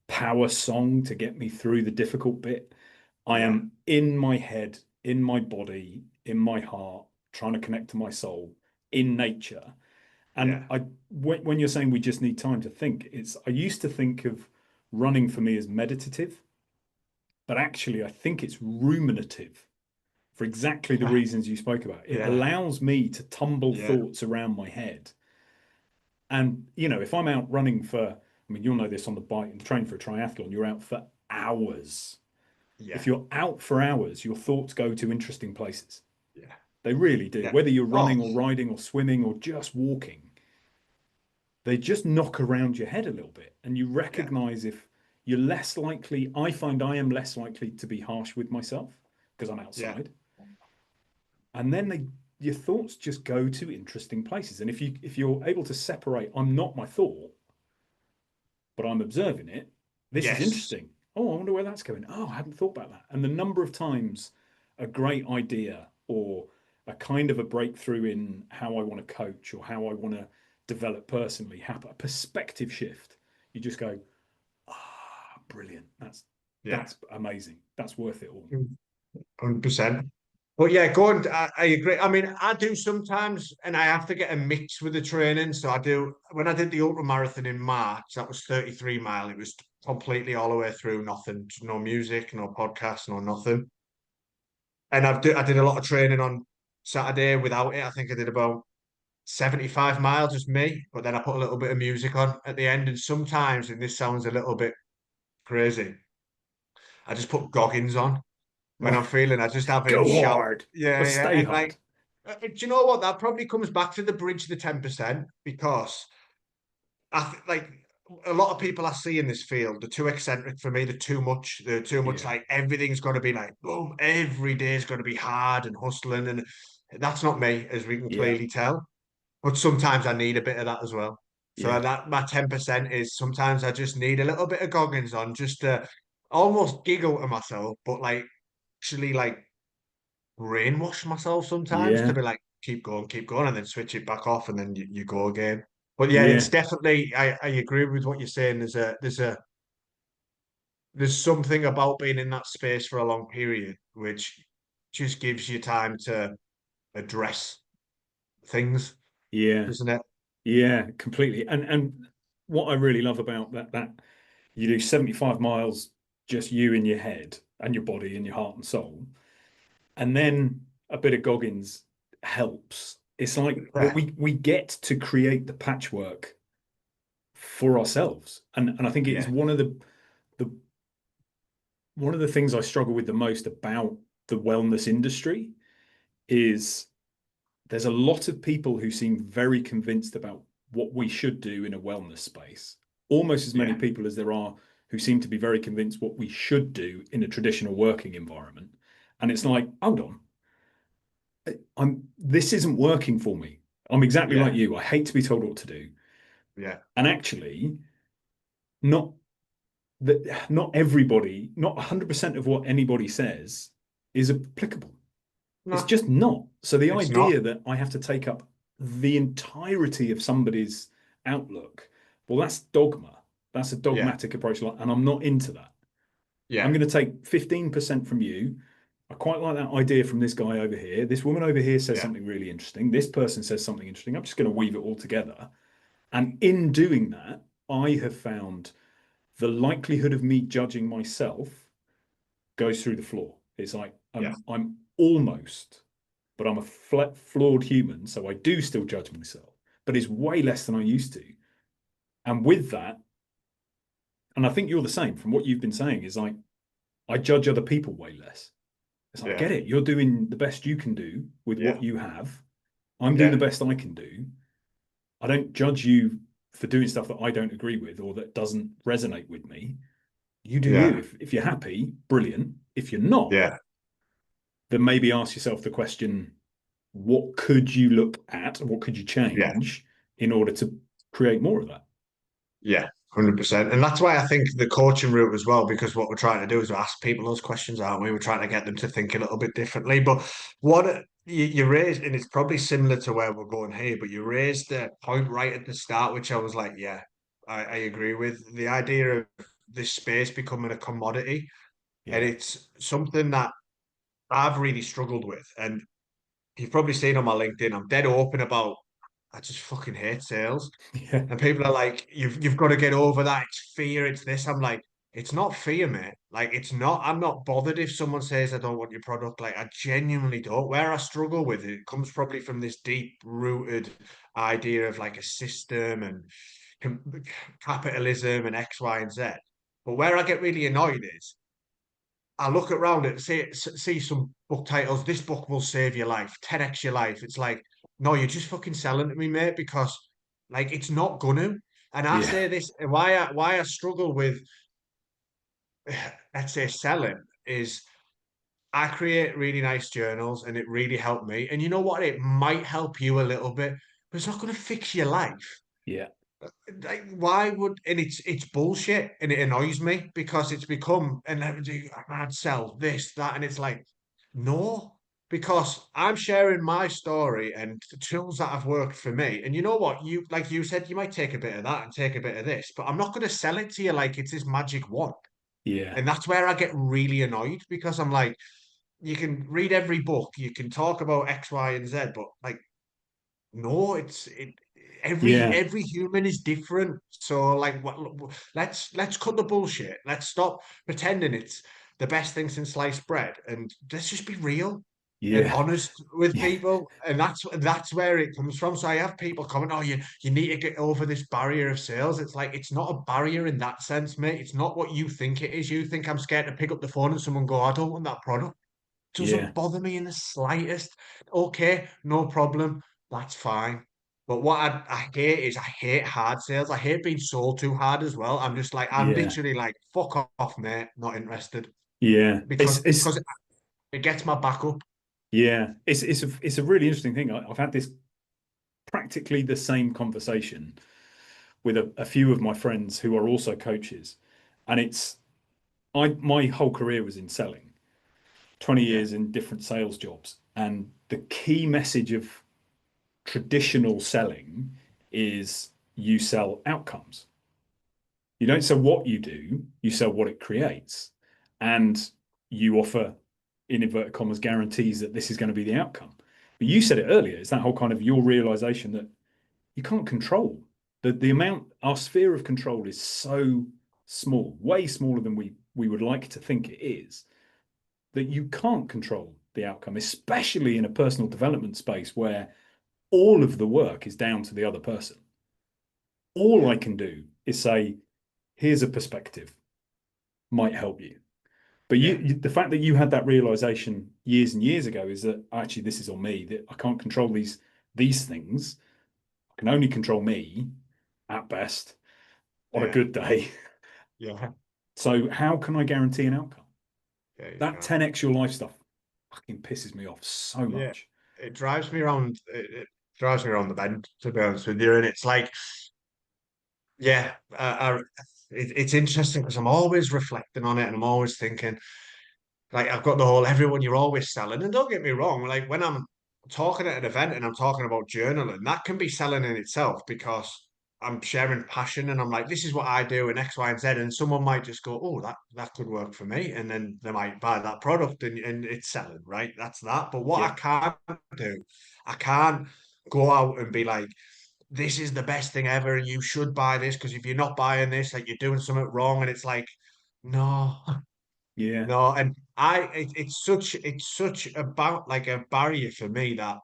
power song to get me through the difficult bit. I yeah, am in my head, in my body, in my heart, trying to connect to my soul in nature." And yeah, when you're saying we just need time to think, I used to think of running for me as meditative, but actually I think it's ruminative for exactly the reasons you spoke about. It yeah, allows me to tumble yeah, thoughts around my head. And, if I'm out running I mean, you'll know this on the bike and train for a triathlon, you're out for hours. If yeah, you're out for hours, your thoughts go to interesting places. yeah, They really do. yeah. Whether you're Oh, running or riding or swimming or just walking, they just knock around your head a little bit. And you yeah, recognize if you're less likely, I find I am less likely to be harsh with myself because I'm yeah, outside. And then your thoughts just go to interesting places. And if you're able to separate, I'm not my thought, but I'm observing it. This is yes, interesting. Oh, I wonder where that's going. Oh, I hadn't thought about that. And the number of times a great idea or a kind of a breakthrough in how I want to coach or how I want to develop personally happen, a perspective shift. You just go, ah, brilliant. yeah, That's amazing. That's worth it all. 100%. But yeah, going. I agree. I mean, I do sometimes, and I have to get a mix with the training. So I do. When I did the ultra marathon in March, that was 33 mile. It was completely all the way through, nothing, no music, no podcast, no nothing. And I did a lot of training on Saturday without it. I think I did about 75 miles, just me. But then I put a little bit of music on at the end. And sometimes, and this sounds a little bit crazy, I just put Goggins on when I'm Right. feeling. I just have him Go shout, hard, yeah, but yeah, stay and hard. do you know what? That probably comes back to the bridge the 10% because like a lot of people I see in this field, they're too eccentric for me. They're too much. They're too much Yeah. like everything's got to be like boom. Every day is going to be hard and hustling, and that's not me, as we can Yeah. clearly tell. But sometimes I need a bit of that as well. So Yeah. that my 10% is sometimes I just need a little bit of Goggins on, just to almost giggle to myself, but like actually like brainwash myself sometimes to Yeah. be like, keep going, and then switch it back off, and then you go again. But yeah, it's Yeah. definitely I agree with what you're saying. There's something about being in that space for a long period which just gives you time to address things, Yeah. doesn't it? Yeah. Completely. And what I really love about that you do 75 miles just you in your head and your body and your heart and soul, and then a bit of Goggins helps. It's like, but Yeah, we get to create the patchwork for ourselves. And I think it is yeah, the one of the things I struggle with the most about the wellness industry is there's a lot of people who seem very convinced about what we should do in a wellness space. Almost as many yeah, people as there are who seem to be very convinced what we should do in a traditional working environment. And it's like, hold on, this isn't working for me. I'm exactly like yeah, you. I hate to be told what to do. yeah, And actually, not not everybody, not 100% of what anybody says is applicable. It's no, just not. So the it's not. idea that I have to take up the entirety of somebody's outlook, well, that's dogma. That's a Yeah, dogmatic approach, and I'm not into that. I'm yeah, going to take 15% from you. I quite like that idea from this guy over here. This woman over here says yeah, something really interesting. This person says something interesting. I'm just going to weave it all together. And in doing that, I have found the likelihood of me judging myself goes through the floor. It's like yeah, I'm almost, but I'm a flawed human, so I do still judge myself, but it's way less than I used to. And with that, and I think you're the same from what you've been saying, is like I judge other people way less. It's like I yeah, get it. You're doing the best you can do with yeah, what you have. I'm doing the Yeah. best I can do. I don't judge you for doing stuff that I don't agree with or that doesn't resonate with me. You do you. Yeah. If you're happy, brilliant. If you're not, Yeah. then maybe ask yourself the question, what could you look at? What could you Yeah. change in order to create more of that? Yeah. 100%. And that's why I think the coaching route as well, because what we're trying to do is ask people those questions, aren't we? We're trying to get them to think a little bit differently. But what you raised, and it's probably similar to where we're going here, but you raised the point right at the start, which I was like, yeah, I agree with the idea of this space becoming a commodity. And Yeah. it's something that I've really struggled with. And you've probably seen on my LinkedIn, I'm dead open about I just fucking hate sales. Yeah. And people are like, you've got to get over that. It's fear, it's this. I'm like, it's not fear, mate. Like it's not, I'm not bothered if someone says I don't want your product. Like I genuinely don't. Where I struggle with it, it comes probably from this deep rooted idea of like a system and com- capitalism and X, Y, and Z. But where I get really annoyed is I look around it, see some book titles. This book will save your life, 10x your life. It's like, no, you're just fucking selling to me, mate, because like it's not gonna. And I Yeah. say this, why I struggle with, let's say, selling is I create really nice journals and it really helped me. And you know what? It might help you a little bit, but it's not gonna fix your life. Yeah. Like why would and it's bullshit and it annoys me because it's become and I'd sell this that and it's like no because I'm sharing my story and the tools that have worked for me and you know what you like you said you might take a bit of that and take a bit of this but I'm not going to sell it to you like it's this magic wand Yeah. and that's where I get really annoyed because I'm like you can read every book you can talk about X Y and Z but like no, Yeah. every human is different. So like let's cut the bullshit. Let's stop pretending it's the best thing since sliced bread and let's just be real and Yeah. honest with Yeah. people. And that's where it comes from. So I have people coming, oh, you need to get over this barrier of sales. It's like it's not a barrier in that sense, mate. It's not what you think it is. You think I'm scared to pick up the phone and someone go, I don't want that product Yeah. doesn't bother me in the slightest. Okay, no problem. That's fine. But what I hate is I hate hard sales. I hate being sold too hard as well. I'm just like I'm Yeah. literally like fuck off, mate. Not interested Yeah. because it gets my back up. Yeah. It's a really interesting thing. I've had this practically the same conversation with a few of my friends who are also coaches. And it's I my whole career was in selling, 20 Yeah, years in different sales jobs. And the key message of traditional selling is you sell outcomes. You don't sell what you do, you sell what it creates. And you offer, in inverted commas, guarantees that this is going to be the outcome. But you said it earlier, it's that whole kind of your realization that you can't control the amount, our sphere of control is so small, way smaller than we would like to think it is, that you can't control the outcome, especially in a personal development space where all of the work is down to the other person. All yeah, I can do is say, here's a perspective, might help you. But yeah, the fact that you had that realization years and years ago is that actually this is on me, that I can't control these things. I can only control me at best on a yeah, good day. yeah, So how can I guarantee an outcome? yeah. You That can. 10x your life stuff fucking pisses me off so Yeah, much. it drives me around. It drives me around the bend, to be honest with you. And it's like, yeah, it's interesting because I'm always reflecting on it, and I'm always thinking. Like I've got the whole everyone you're always selling. And don't get me wrong, like when I'm talking at an event and I'm talking about journaling, that can be selling in itself because I'm sharing passion and I'm like, this is what I do in X, Y, and Z. And someone might just go, oh, that could work for me. And then they might buy that product and it's selling, right? That's that. But what I Yeah, can't do, I can't go out and be like, this is the best thing ever and you should buy this because if you're not buying this, like you're doing something wrong. And it's like, no, yeah, no, and it's such about like a barrier for me that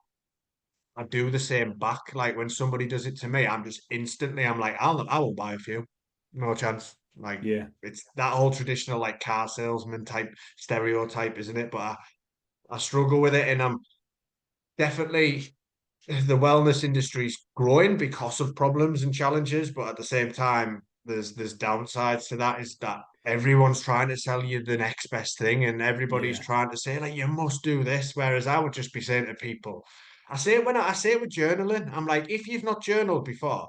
I do the same back. Like when somebody does it to me, I'm just instantly I'm like, I will buy a few. No chance. Like yeah, it's that whole traditional like car salesman type stereotype, isn't it? But I struggle with it and I'm definitely the wellness industry's growing because of problems and challenges, but at the same time, there's downsides to that. Is that everyone's trying to sell you the next best thing, and everybody's Yeah. trying to say like you must do this. Whereas I would just be saying to people, I say it with journaling. I'm like, if you've not journaled before,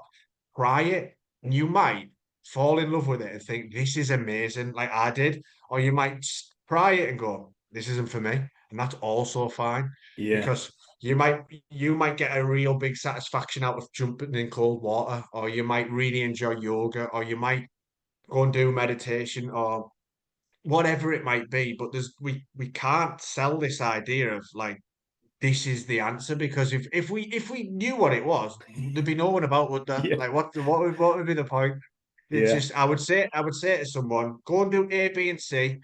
try it, and you might fall in love with it and think this is amazing, like I did, or you might try it and go, this isn't for me, and that's also fine Yeah. because you might get a real big satisfaction out of jumping in cold water, or you might really enjoy yoga, or you might go and do meditation, or whatever it might be. But we can't sell this idea of like this is the answer because if we knew what it was, there'd be no one about, would there? Yeah. Like what would be the point? It's Yeah. just I would say to someone, go and do A, B, and C,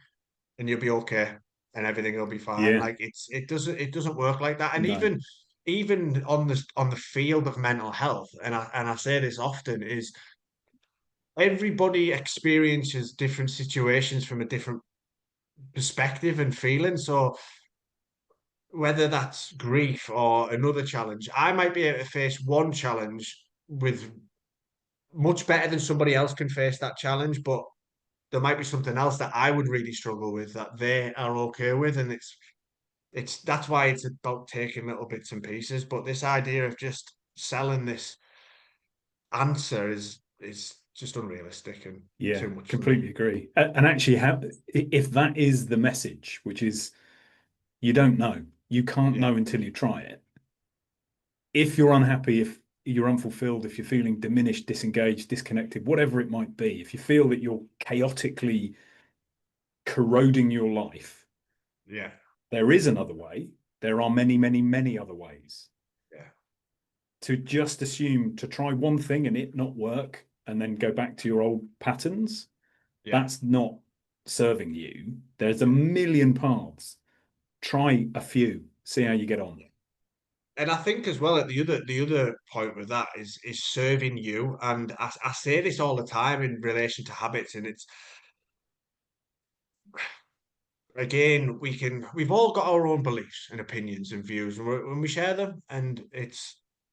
and you'll be okay and everything will be fine. Yeah. Like it doesn't work like that. And No. even on the field of mental health, and I say this often, is everybody experiences different situations from a different perspective and feeling. So whether that's grief or another challenge, I might be able to face one challenge with much better than somebody else can face that challenge, but there might be something else that I would really struggle with that they are okay with, and it's that's why it's about taking little bits and pieces. But this idea of just selling this answer is just unrealistic and Yeah. too much for me. Completely agree. And actually, how if that is the message, which is you don't know, you can't Yeah, know until you try it. If you're unhappy, if you're unfulfilled, if you're feeling diminished, disengaged, disconnected, whatever it might be, if you feel that you're chaotically corroding your life, yeah, there is another way. There are many, many, many other ways. yeah, To just assume to try one thing and it not work and then go back to your old patterns, yeah. that's not serving you. There's a million paths. Try a few, see how you get on. And I think as well at the other point with that is serving you. And I say this all the time in relation to habits, and it's again we've all got our own beliefs and opinions and views, and when we share them, and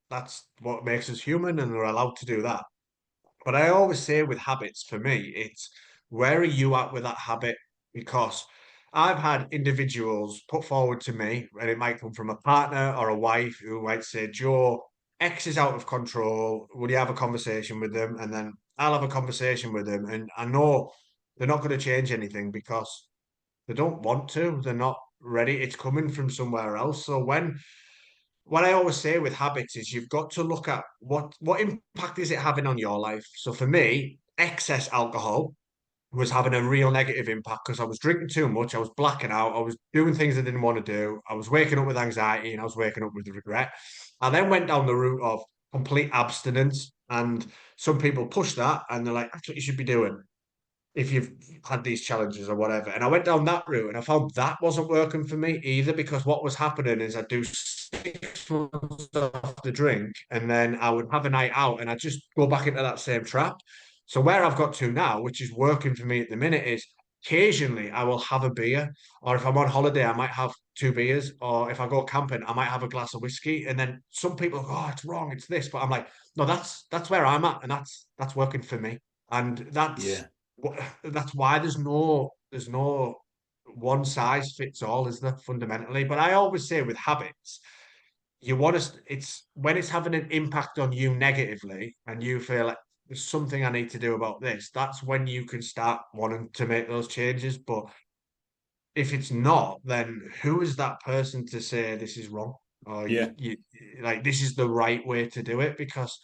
that's what makes us human, and we're allowed to do that. But I always say with habits, for me, it's where are you at with that habit? Because I've had individuals put forward to me, and it might come from a partner or a wife who might say, Joe, X is out of control. Would you have a conversation with them? And then I'll have a conversation with them. And I know they're not going to change anything because they don't want to. They're not ready. It's coming from somewhere else. So what I always say with habits is you've got to look at what impact is it having on your life. So for me, excess alcohol was having a real negative impact because I was drinking too much, I was blacking out, I was doing things I didn't want to do, I was waking up with anxiety, and I was waking up with regret. I then went down the route of complete abstinence, and some people push that and they're like, that's what you should be doing if you've had these challenges or whatever. And I went down that route and I found that wasn't working for me either because what was happening is I'd do 6 months off the drink and then I would have a night out and I'd just go back into that same trap. So where I've got to now, which is working for me at the minute, is occasionally I will have a beer, or if I'm on holiday, I might have 2 beers, or if I go camping, I might have a glass of whiskey. And then some people go, "Oh, it's wrong, it's this," but I'm like, "No, that's where I'm at, and that's working for me." And Yeah. that's why there's no one size fits all, is there, fundamentally? But I always say with habits, you want to, it's when it's having an impact on you negatively and you feel like there's something I need to do about this, that's when you can start wanting to make those changes. But if it's not, then who is that person to say this is wrong? Or Yeah. you like this is the right way to do it because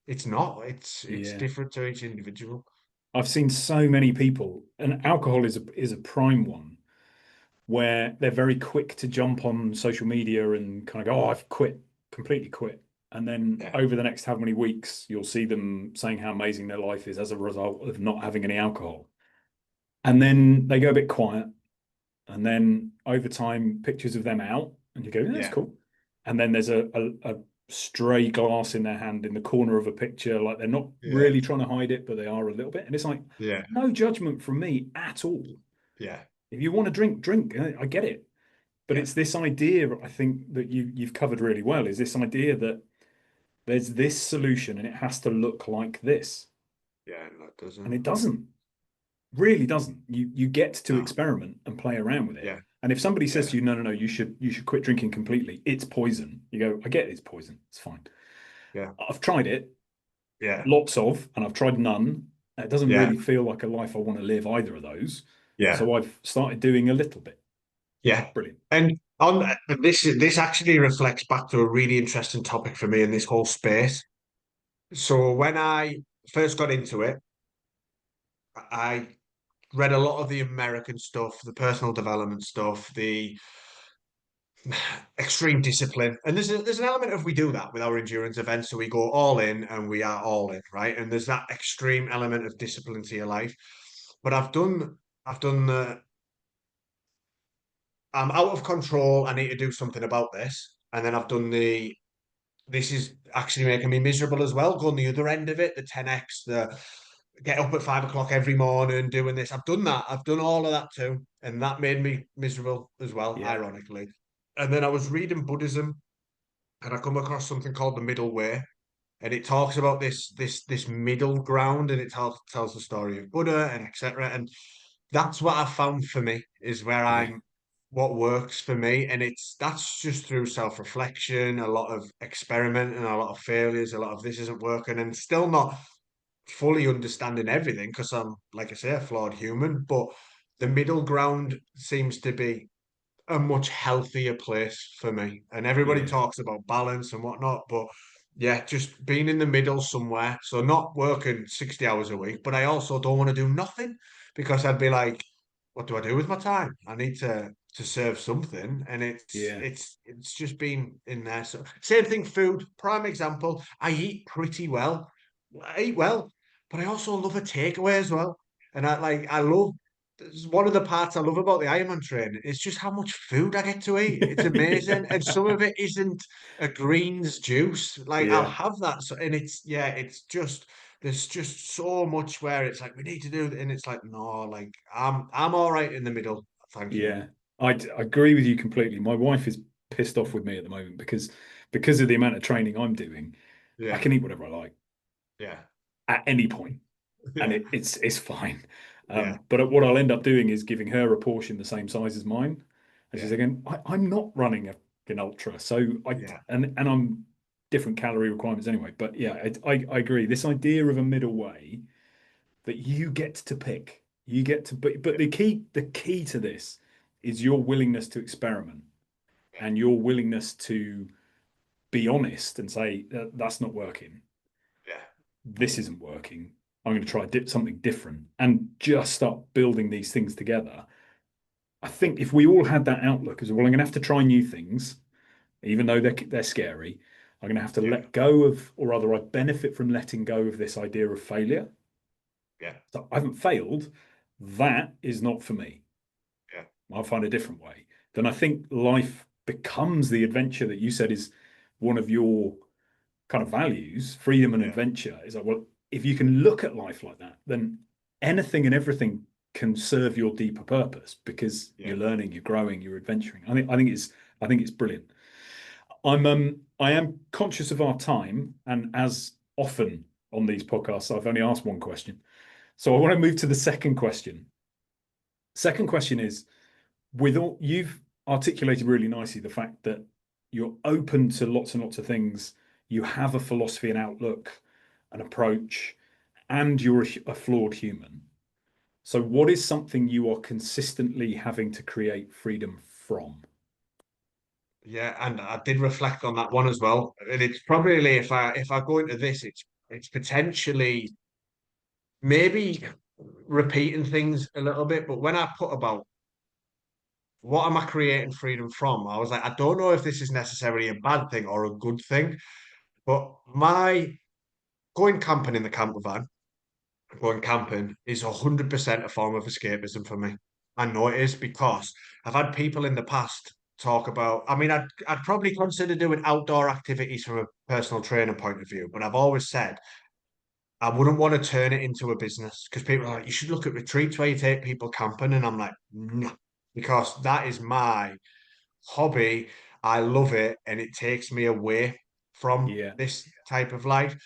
it's not. It's Yeah. different to each individual. I've seen so many people, and alcohol is a prime one where they're very quick to jump on social media and kind of go, "Oh, I've quit, completely quit." And then Yeah, over the next how many weeks, you'll see them saying how amazing their life is as a result of not having any alcohol. And then they go a bit quiet. And then over time, pictures of them out, and you go, "Yeah, that's yeah, cool." And then there's a stray glass in their hand in the corner of a picture, like they're not yeah, really trying to hide it, but they are a little bit. And it's like, yeah, no judgment from me at all. yeah, If you want to drink, drink. I get it. But yeah, it's this idea, I think, that you've covered really well, is this idea that there's this solution and it has to look like this. yeah. No, it And doesn't. it doesn't, really doesn't. You get to No. experiment and play around with it. Yeah, And if somebody says yeah, to you, no, no, no, you should quit drinking completely, it's poison. You go, I get it's poison. It's fine. yeah, I've tried it, yeah, lots of, and I've tried none. It doesn't yeah, really feel like a life I want to live, either of those. yeah, So I've started doing a little bit. yeah. Brilliant. And on this actually reflects back to a really interesting topic for me in this whole space. So when I first got into it, I read a lot of the American stuff, the personal development stuff, the extreme discipline. And there's an element of we do that with our endurance events. So we go all in and we are all in, right? And there's that extreme element of discipline to your life. But I've done the I'm out of control. I need to do something about this. And then I've done the this is actually making me miserable as well. Going the other end of it, the 10x, the get up at 5 o'clock every morning doing this. I've done that. I've done all of that too. And that made me miserable as well, Yeah. ironically. And then I was reading Buddhism and I come across something called the middle way. And it talks about this middle ground and it tells the story of Buddha and etc. And that's what I found for me is where Yeah. I'm what works for me. And that's just through self-reflection, a lot of experiment and a lot of failures, a lot of this isn't working, and still not fully understanding everything because I'm, like I say, a flawed human. But the middle ground seems to be a much healthier place for me. And everybody Yeah. talks about balance and whatnot, but yeah, just being in the middle somewhere. So not working 60 hours a week, but I also don't want to do nothing because I'd be like, what do I do with my time? I need to serve something. And it's Yeah. it's it's just been in there. So same thing, food, prime example. I eat pretty well. I eat well, but I also love a takeaway as well. And I love it's one of the parts I love about the Ironman training is just how much food I get to eat. It's amazing, and some of it isn't a greens juice. Like I'll Yeah. have that, and it's just there's just so much where it's like we need to do, and it's like no, like I'm all right in the middle. Thank you. Yeah. I agree with you completely. My wife is pissed off with me at the moment because of the amount of training I'm doing. I Yeah, can eat whatever I like yeah, at any point, and yeah, it's fine. yeah, But what I'll end up doing is giving her a portion the same size as mine, and she's yeah, again, I'm not running an ultra, so yeah, and I'm different calorie requirements anyway. But yeah, I agree. This idea of a middle way that you get to pick, you get to, but the key to this is your willingness to experiment yeah, and your willingness to be honest and say that's not working, yeah, this isn't working. I'm going to try something different and just start building these things together. I think if we all had that outlook as well, I'm going to have to try new things, even though they're scary. I'm going to have to yeah, let go of, or rather, I benefit from letting go of this idea of failure. yeah, So I haven't failed. That is not for me. yeah, I'll find a different way. Then I think life becomes the adventure that you said is one of your kind of values, freedom and yeah, adventure. Is like, well, if you can look at life like that, then anything and everything can serve your deeper purpose because yeah, you're learning, you're growing, you're adventuring. I think it's brilliant. I am conscious of our time, and as often on these podcasts, I've only asked one question. So I want to move to the second question. Second question is, with all you've articulated really nicely the fact that you're open to lots and lots of things, you have a philosophy and outlook, an approach, and you're a flawed human. So, what is something you are consistently having to create freedom from? yeah. And I did reflect on that one as well. And it's probably if I go into this, it's potentially maybe repeating things a little bit, but when I put about what am I creating freedom from, I was like, I don't know if this is necessarily a bad thing or a good thing, but my going camping in the camper van, going camping is 100% a form of escapism for me. I know it is because I've had people in the past talk about, I mean, I'd probably consider doing outdoor activities from a personal trainer point of view, but I've always said I wouldn't want to turn it into a business because people are like, you should look at retreats where you take people camping. And I'm like, no, because that is my hobby. I love it, and it takes me away from Yeah. this type of life.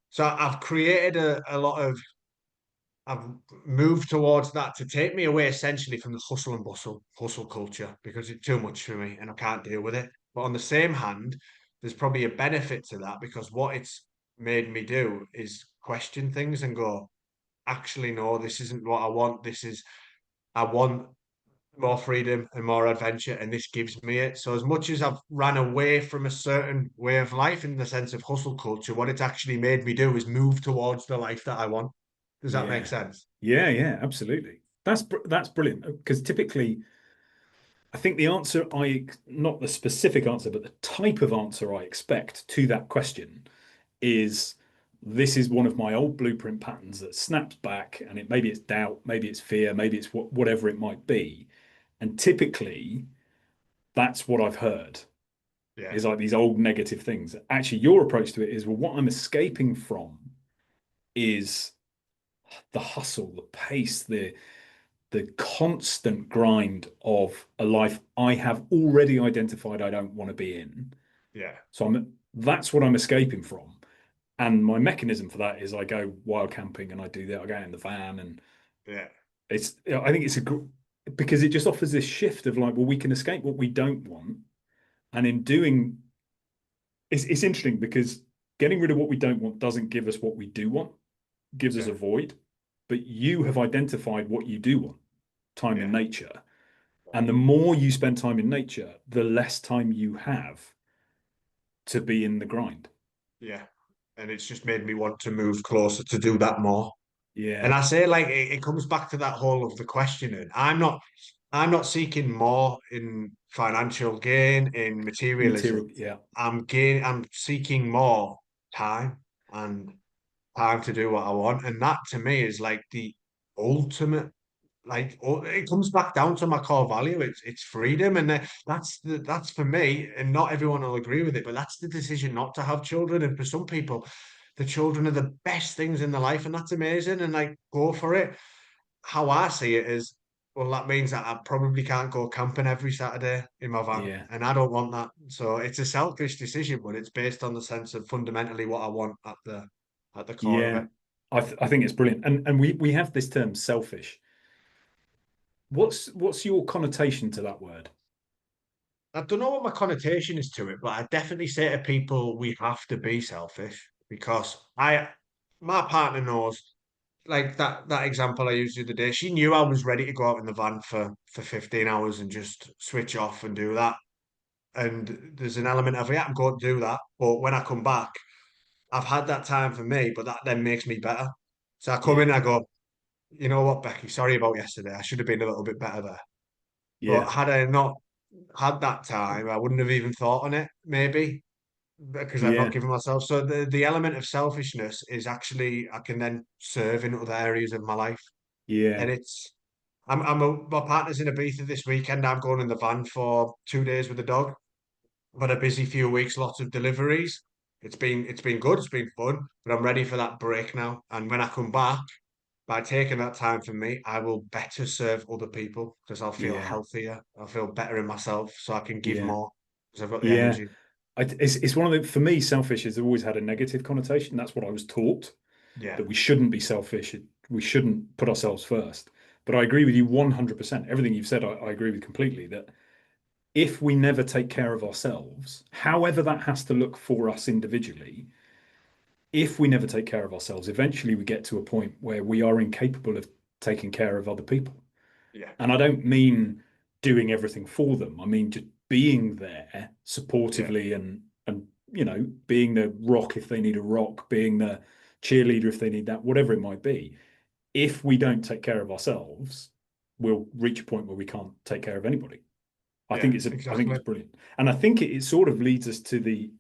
So I've created a lot of I've moved towards that to take me away essentially from the hustle and bustle, hustle culture, because it's too much for me and I can't deal with it. But on the same hand, there's probably a benefit to that because what it's made me do is question things and go, actually, no, this isn't what I want. I want more freedom and more adventure, and this gives me it. So, as much as I've ran away from a certain way of life in the sense of hustle culture, what it's actually made me do is move towards the life that I want. Does that make Yeah. sense? Yeah, yeah, absolutely. That's brilliant because typically I think the answer not the specific answer, but the type of answer I expect to that question is this is one of my old blueprint patterns that snaps back and it maybe it's doubt, maybe it's fear, maybe it's whatever it might be. And typically that's what I've heard Yeah, is like these old negative things. Actually, your approach to it is, well, what I'm escaping from is the hustle, the pace, the constant grind of a life I have already identified I don't want to be in. yeah, So that's what I'm escaping from. And my mechanism for that is I go wild camping and I do that. I go out in the van and yeah, I think because it just offers this shift of like, well, we can escape what we don't want. And in doing, it's interesting because getting rid of what we don't want doesn't give us what we do want, gives us yeah, a void. But you have identified what you do want, time in yeah, nature. And the more you spend time in nature, the less time you have to be in the grind. yeah. And it's just made me want to move closer to do that more. And Yeah. I say like it comes back to that whole of the questioning. I'm not seeking more in financial gain, in materialism. Material. Yeah. I'm seeking more time and time to do what I want. And that to me is like the ultimate it comes back down to my core value. It's freedom, and that's for me. And not everyone will agree with it, but that's the decision not to have children. And for some people, the children are the best things in their life, and that's amazing. And like go for it. How I see it is, well, that means that I probably can't go camping every Saturday in my van, Yeah. and I don't want that. So it's a selfish decision, but it's based on the sense of fundamentally what I want at the core of Yeah. it. I think it's brilliant. And we have this term selfish. What's your connotation to that word? I don't know what my connotation is to it, but I definitely say to people we have to be selfish because my partner knows, like that example I used the other day. She knew I was ready to go out in the van for 15 hours and just switch off and do that. And there's an element of, yeah, I'm going to do that. But when I come back, I've had that time for me, but that then makes me better. So I come Yeah. in and I go, you know what, Becky, sorry about yesterday. I should have been a little bit better there. But Yeah. had I not had that time, I wouldn't have even thought on it, maybe, because I've not Yeah. given myself. So the element of selfishness is actually I can then serve in other areas of my life. Yeah. And my partner's in Ibiza this weekend. I'm going in the van for 2 days with the dog. I've had a busy few weeks, lots of deliveries. It's been good, it's been fun, but I'm ready for that break now. And when I come back, by taking that time for me, I will better serve other people because I'll feel Yeah. healthier. I'll feel better in myself, so I can give Yeah. more because I've got the Yeah. energy. It's one of the, for me, selfish has always had a negative connotation. That's what I was taught, Yeah, that we shouldn't be selfish. We shouldn't put ourselves first. But I agree with you 100%. Everything you've said, I agree with completely that if we never take care of ourselves, however that has to look for us individually, if we never take care of ourselves, eventually we get to a point where we are incapable of taking care of other people. yeah, And I don't mean doing everything for them. I mean just being there yeah, supportively and being the rock if they need a rock, being the cheerleader if they need that, whatever it might be. If we don't take care of ourselves, we'll reach a point where we can't take care of anybody. yeah, I think exactly. it's brilliant. And I think it sort of leads us to the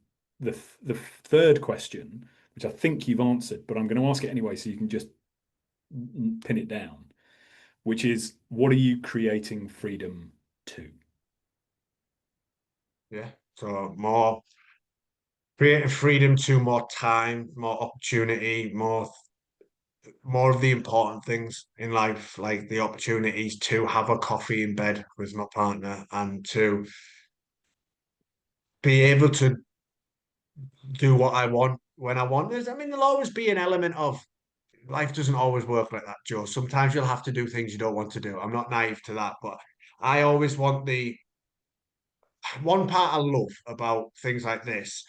third question, which I think you've answered, but I'm going to ask it anyway so you can just pin it down, which is what are you creating freedom to? Yeah. So more creative freedom to more time, more opportunity, more more of the important things in life, like the opportunities to have a coffee in bed with my partner and to be able to do what I want when I want. I mean, there'll always be an element of life doesn't always work like that, Joe. Sometimes you'll have to do things you don't want to do. I'm not naive to that, but I always want the one part I love about things like this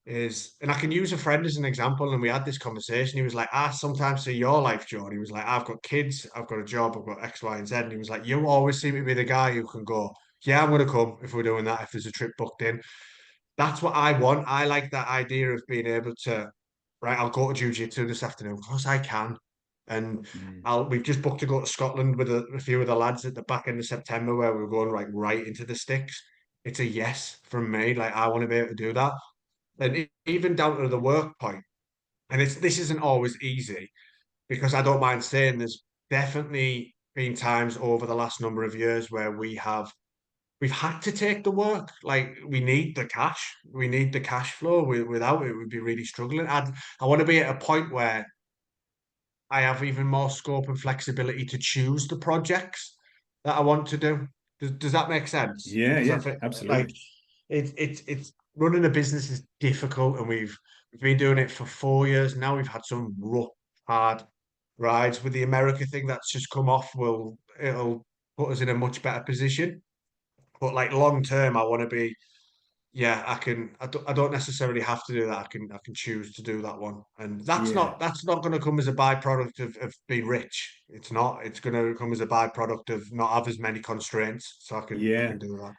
is, and I can use a friend as an example, and we had this conversation. He was like, I sometimes see your life, Joe. And he was like, I've got kids, I've got a job, I've got X, Y, and Z. And he was like, you always seem to be the guy who can go, yeah, I'm going to come if we're doing that, if there's a trip booked in. That's what I want. I like that idea of being able to, right, I'll go to jiu-jitsu this afternoon. Of course I can. And Mm. we've just booked to go to Scotland with a few of the lads at the back end of September where we're going right into the sticks. It's a yes from me. Like I want to be able to do that. And even down to the work point. And this isn't always easy because I don't mind saying there's definitely been times over the last number of years where we've had to take the work. Like we need the cash. We need the cash flow. Without it, we'd be really struggling. I want to be at a point where I have even more scope and flexibility to choose the projects that I want to do. Does that make sense? Yeah, Because I yeah, think like absolutely. it's running a business is difficult, and we've been doing it for 4 years now. We've had some rough, hard rides with the America thing that's just come off. It'll put us in a much better position. But like long term, I want to be yeah, I can. I don't necessarily have to do that. I can choose to do that one, and Yeah, that's not going to come as a byproduct of being rich. It's not. It's going to come as a byproduct of not have as many constraints. So I yeah. can do that.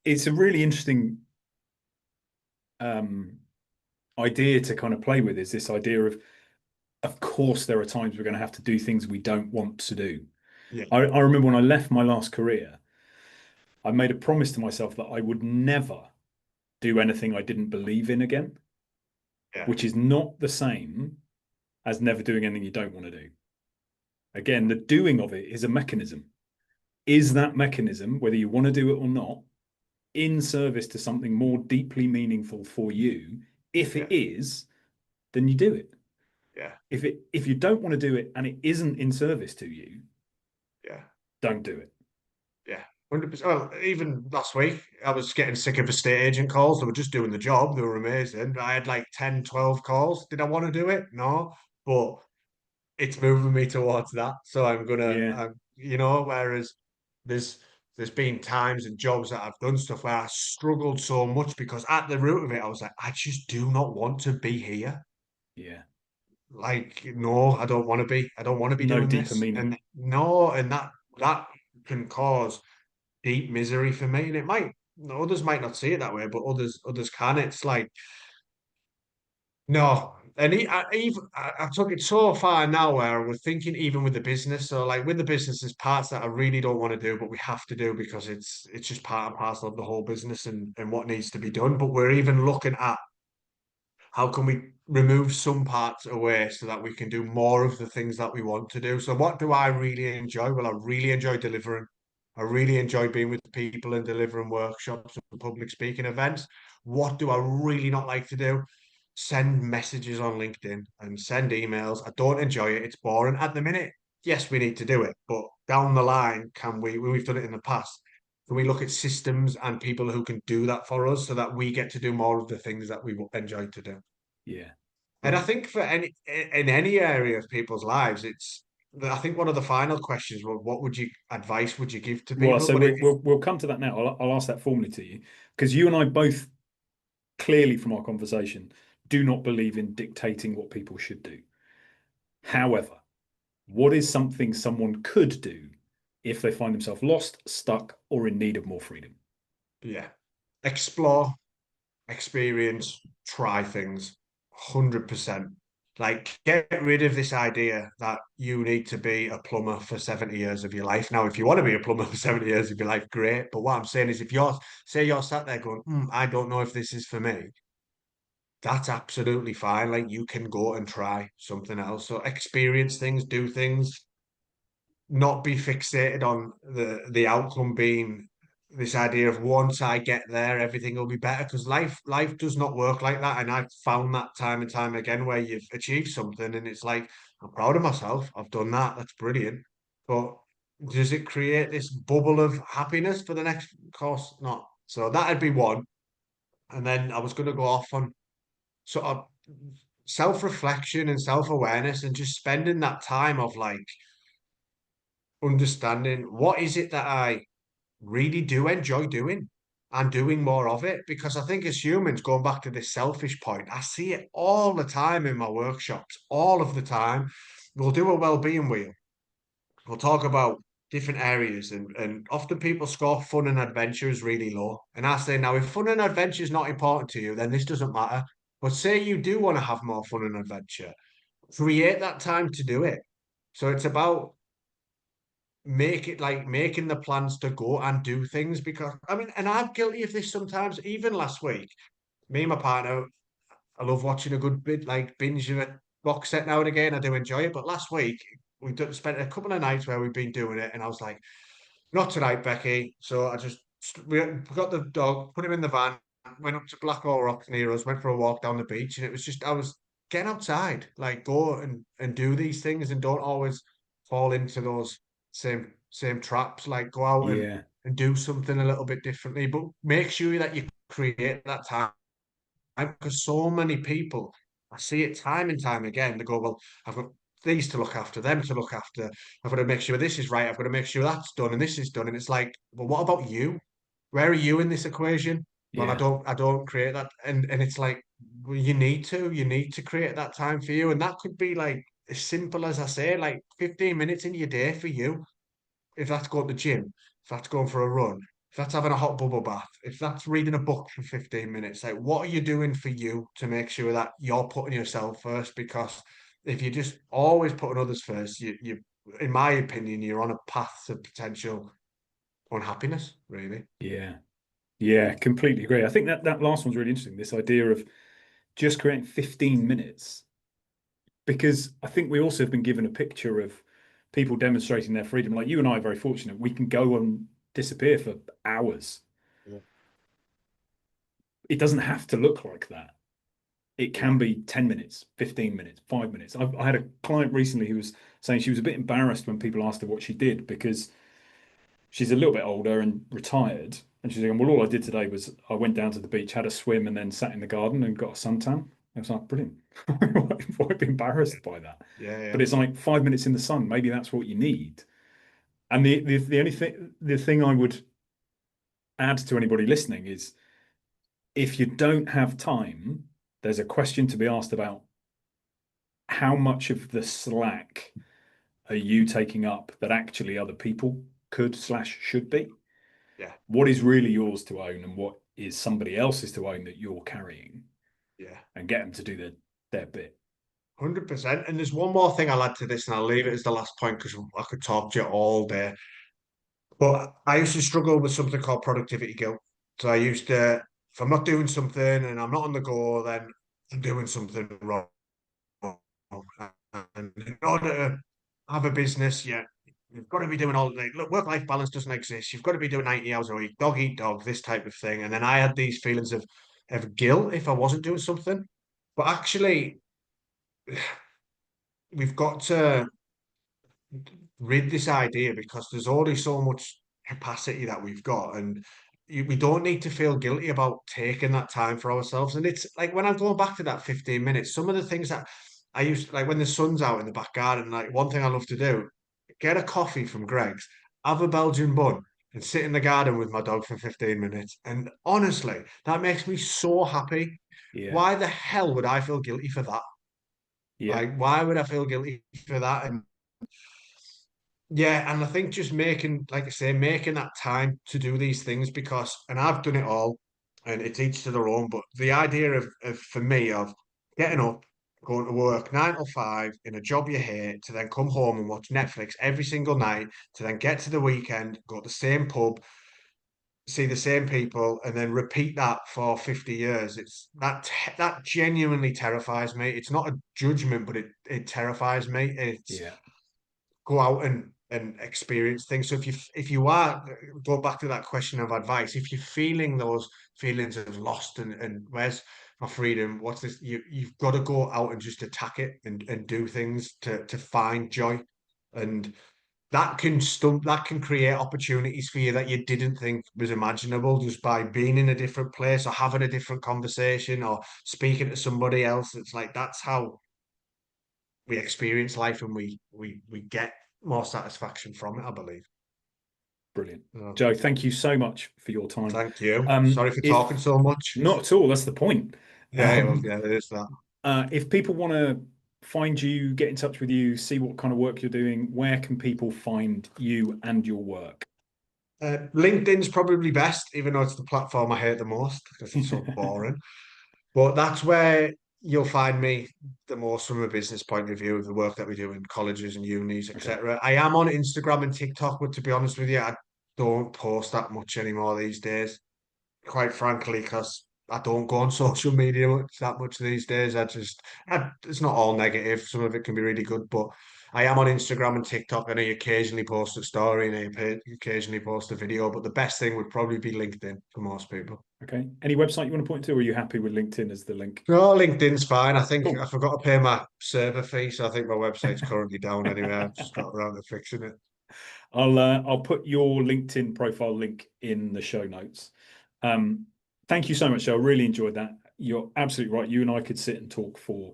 It's a really interesting um idea to kind of play with, is this idea of course there are times we're going to have to do things we don't want to do. Yeah, I remember when I left my last career, I made a promise to myself that I would never do anything I didn't believe in again, yeah, which is not the same as never doing anything you don't want to do. Again, the doing of it is a mechanism. Is that mechanism, whether you want to do it or not, in service to something more deeply meaningful for you? If it yeah, is, then you do it. yeah, If you don't want to do it and it isn't in service to you, yeah, don't do it. yeah. 100%. Well, even last week, I was getting sick of estate agent calls. They were just doing the job. They were amazing. I had like 10, 12 calls. Did I want to do it? No. But it's moving me towards that. So Yeah, whereas there's there's been times and jobs that I've done stuff where I struggled so much because at the root of it, I was like, I just do not want to be here. yeah. Like, no, I don't want to be. I don't want to be No doing deeper this. meaning. And no, and that can cause deep misery for me. And it might others might not see it that way, but others can. It's like no, and I took it so far now where we're thinking even with the business. So like with the business, there's parts that I really don't want to do, but we have to do because it's just part and parcel of the whole business and what needs to be done. But we're even looking at how can we remove some parts away so that we can do more of the things that we want to do. So what do I really enjoy? Well, I really enjoy delivering. I really enjoy being with people and delivering workshops and public speaking events. What do I really not like to do? Send messages on LinkedIn and send emails. I don't enjoy it. It's boring. At the minute, yes, we need to do it, but down the line, can we? We've done it in the past. Can we look at systems and people who can do that for us so that we get to do more of the things that we enjoy to do? Yeah, And I brilliant. think for any in any area of people's lives, I think one of the final questions was what would you advice would you give to Well, people? so But we'll come to that now. I'll ask that formally to you, because you and I both clearly from our conversation do not believe in dictating what people should do. However, what is something someone could do if they find themselves lost, stuck, or in need of more freedom? yeah, explore, experience, try things, 100%. Like get rid of this idea that you need to be a plumber for 70 years of your life. Now, if you want to be a plumber for 70 years of your life, great. But what I'm saying is if you're sat there going, I don't know if this is for me, that's absolutely fine. Like you can go and try something else. So experience things, do things, not be fixated on the outcome being this idea of once I get there, everything will be better. Because life does not work like that. And I've found that time and time again where you've achieved something and it's like, I'm proud of myself. I've done that. That's brilliant. But does it create this bubble of happiness for the next course? Not. So that'd be one. And then I was going to go off on sort of self-reflection and self-awareness and just spending that time of like understanding what is it that I really do enjoy doing and doing more of it. Because I think as humans, going back to this selfish point, I see it all the time in my workshops, all of the time. We'll do a well-being wheel. We'll talk about different areas, and often people score fun and adventure is really low. And I say, now, if fun and adventure is not important to you, then this doesn't matter. But say you do want to have more fun and adventure, create that time to do it. So it's about make it like making the plans to go and do things, because I mean, and I'm guilty of this sometimes. Even last week, me and my partner, I love watching a good bit like binge of a box set now and again. I do enjoy it. But last week spent a couple of nights where we've been doing it, and I was like, not tonight, Becky. So I just we got the dog, put him in the van, went up to Blackwall Rock near us, went for a walk down the beach, and it was just I was get outside, like go and do these things, and don't always fall into those same traps. Like go out Yeah. and do something a little bit differently, but make sure that you create that time, because so many people, I see it time and time again. They go, well, I've got these to look after, them to look after. I've got to make sure this is right. I've got to make sure that's done and this is done. And it's like, well, what about you? Where are you in this equation? Well, Yeah. I don't create that. And it's like, well, you need to create that time for you. And that could be like as simple as I say, like 15 minutes in your day for you. If that's going to the gym, if that's going for a run, if that's having a hot bubble bath, if that's reading a book for 15 minutes, like what are you doing for you to make sure that you're putting yourself first? Because if you're just always putting others first, in my opinion, you're on a path to potential unhappiness, really. Yeah. Yeah. Completely agree. I think that last one's really interesting. This idea of just creating 15 minutes, because I think we also have been given a picture of people demonstrating their freedom. Like you and I are very fortunate. We can go and disappear for hours. Yeah. It doesn't have to look like that. It Yeah. can be 10 minutes, 15 minutes, 5 minutes. I had a client recently who was saying she was a bit embarrassed when people asked her what she did, because she's a little bit older and retired. And she's like, well, all I did today was I went down to the beach, had a swim, and then sat in the garden and got a suntan. I was like, brilliant. Why be embarrassed by that? Yeah. But Yeah. it's like 5 minutes in the sun. Maybe that's what you need. And the only thing, the thing I would add to anybody listening is, if you don't have time, there's a question to be asked about how much of the slack are you taking up that actually other people could slash should be? Yeah. What is really yours to own and what is somebody else's to own that you're carrying, Yeah. and get them to do their bit. 100%. And there's one more thing I'll add to this, and I'll leave it as the last point because I could talk to you all day. But I used to struggle with something called productivity guilt. So I used to, if I'm not doing something and I'm not on the go, then I'm doing something wrong. And in order to have a business, yeah, you've got to be doing all like look, work-life balance doesn't exist. You've got to be doing 90 hours a week, dog eat dog, this type of thing. And then I had these feelings of guilt if I wasn't doing something. But actually, we've got to rid this idea, because there's only so much capacity that we've got, and we don't need to feel guilty about taking that time for ourselves. And it's like when I'm going back to that 15 minutes, some of the things that I used like when the sun's out in the back garden, like one thing I love to do, get a coffee from Greg's, have a Belgian bun, and sit in the garden with my dog for 15 minutes. And honestly, that makes me so happy. Yeah. Why the hell would I feel guilty for that? Yeah. Like, why would I feel guilty for that? And yeah, and I think just making, like I say, making that time to do these things, because, and I've done it all, and it's each to their own, but the idea of for me, of getting up, going to work 9 to 5 in a job you hate, to then come home and watch Netflix every single night, to then get to the weekend, go to the same pub, see the same people, and then repeat that for 50 years. It's that genuinely terrifies me. It's not a judgment, but it terrifies me. It's Yeah. go out and experience things. So if you are go back to that question of advice, if you're feeling those feelings of lost and where's my freedom. What's this? You've got to go out and just attack it and do things to find joy. And that can create opportunities for you that you didn't think was imaginable just by being in a different place or having a different conversation or speaking to somebody else. It's like that's how we experience life and we get more satisfaction from it, I believe. Brilliant. So, Joe, thank you so much for your time. thank you. Sorry for talking If so much. not at all, that's the point. Yeah, well, yeah, it is that. If people want to find you, get in touch with you, see what kind of work you're doing, where can people find you and your work? LinkedIn's probably best, even though it's the platform I hate the most because it's so boring. But that's where you'll find me the most from a business point of view of the work that we do in colleges and unis, Okay. etc. I am on Instagram and TikTok, but to be honest with you, I don't post that much anymore these days. Quite frankly, because I don't go on social media that much these days. It's not all negative. Some of it can be really good, but I am on Instagram and TikTok, and I occasionally post a story and I occasionally post a video. But the best thing would probably be LinkedIn for most people. Okay. Any website you want to point to, or are you happy with LinkedIn as the link? No, LinkedIn's fine. I think I Cool. forgot to pay my server fee, so I think my website's currently down anyway. I've just got around to fixing it. I'll put your LinkedIn profile link in the show notes. Thank you so much, Joe. I really enjoyed that. You're absolutely right. You and I could sit and talk for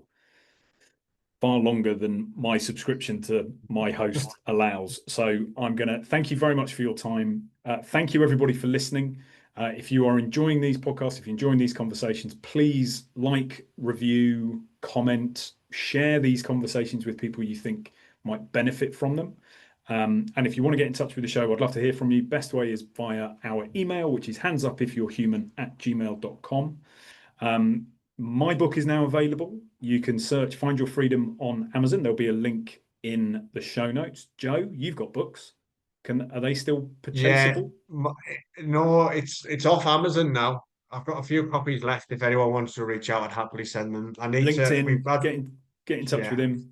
far longer than my subscription to my host allows. So I'm going to thank you very much for your time. Thank you, everybody, for listening. If you are enjoying these podcasts, if you're enjoying these conversations, please like, review, comment, share these conversations with people you think might benefit from them. And if you want to get in touch with the show, I'd love to hear from you. Best way is via our email, which is handsupifyou'rehuman@gmail.com. My book is now available. You can search Find Your Freedom on Amazon. There'll be a link in the show notes. Joe, you've got books. Are they still Yeah, purchasable? no, it's off Amazon now. I've got a few copies left. If anyone wants to reach out, I'd happily send them. I need to. We've LinkedIn, had get in touch with Yeah. him.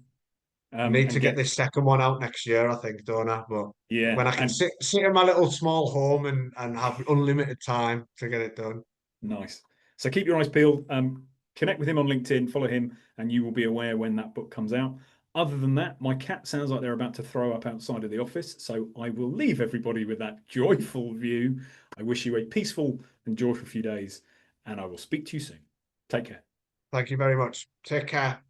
I need And to get get this second one out next year, I think, don't I? But yeah, when I can and sit in my little small home and have unlimited time to get it done. nice. So keep your eyes peeled. Connect with him on LinkedIn, follow him, and you will be aware when that book comes out. Other than that, my cat sounds like they're about to throw up outside of the office. So I will leave everybody with that joyful view. I wish you a peaceful and joyful few days, and I will speak to you soon. Take care. Thank you very much. Take care.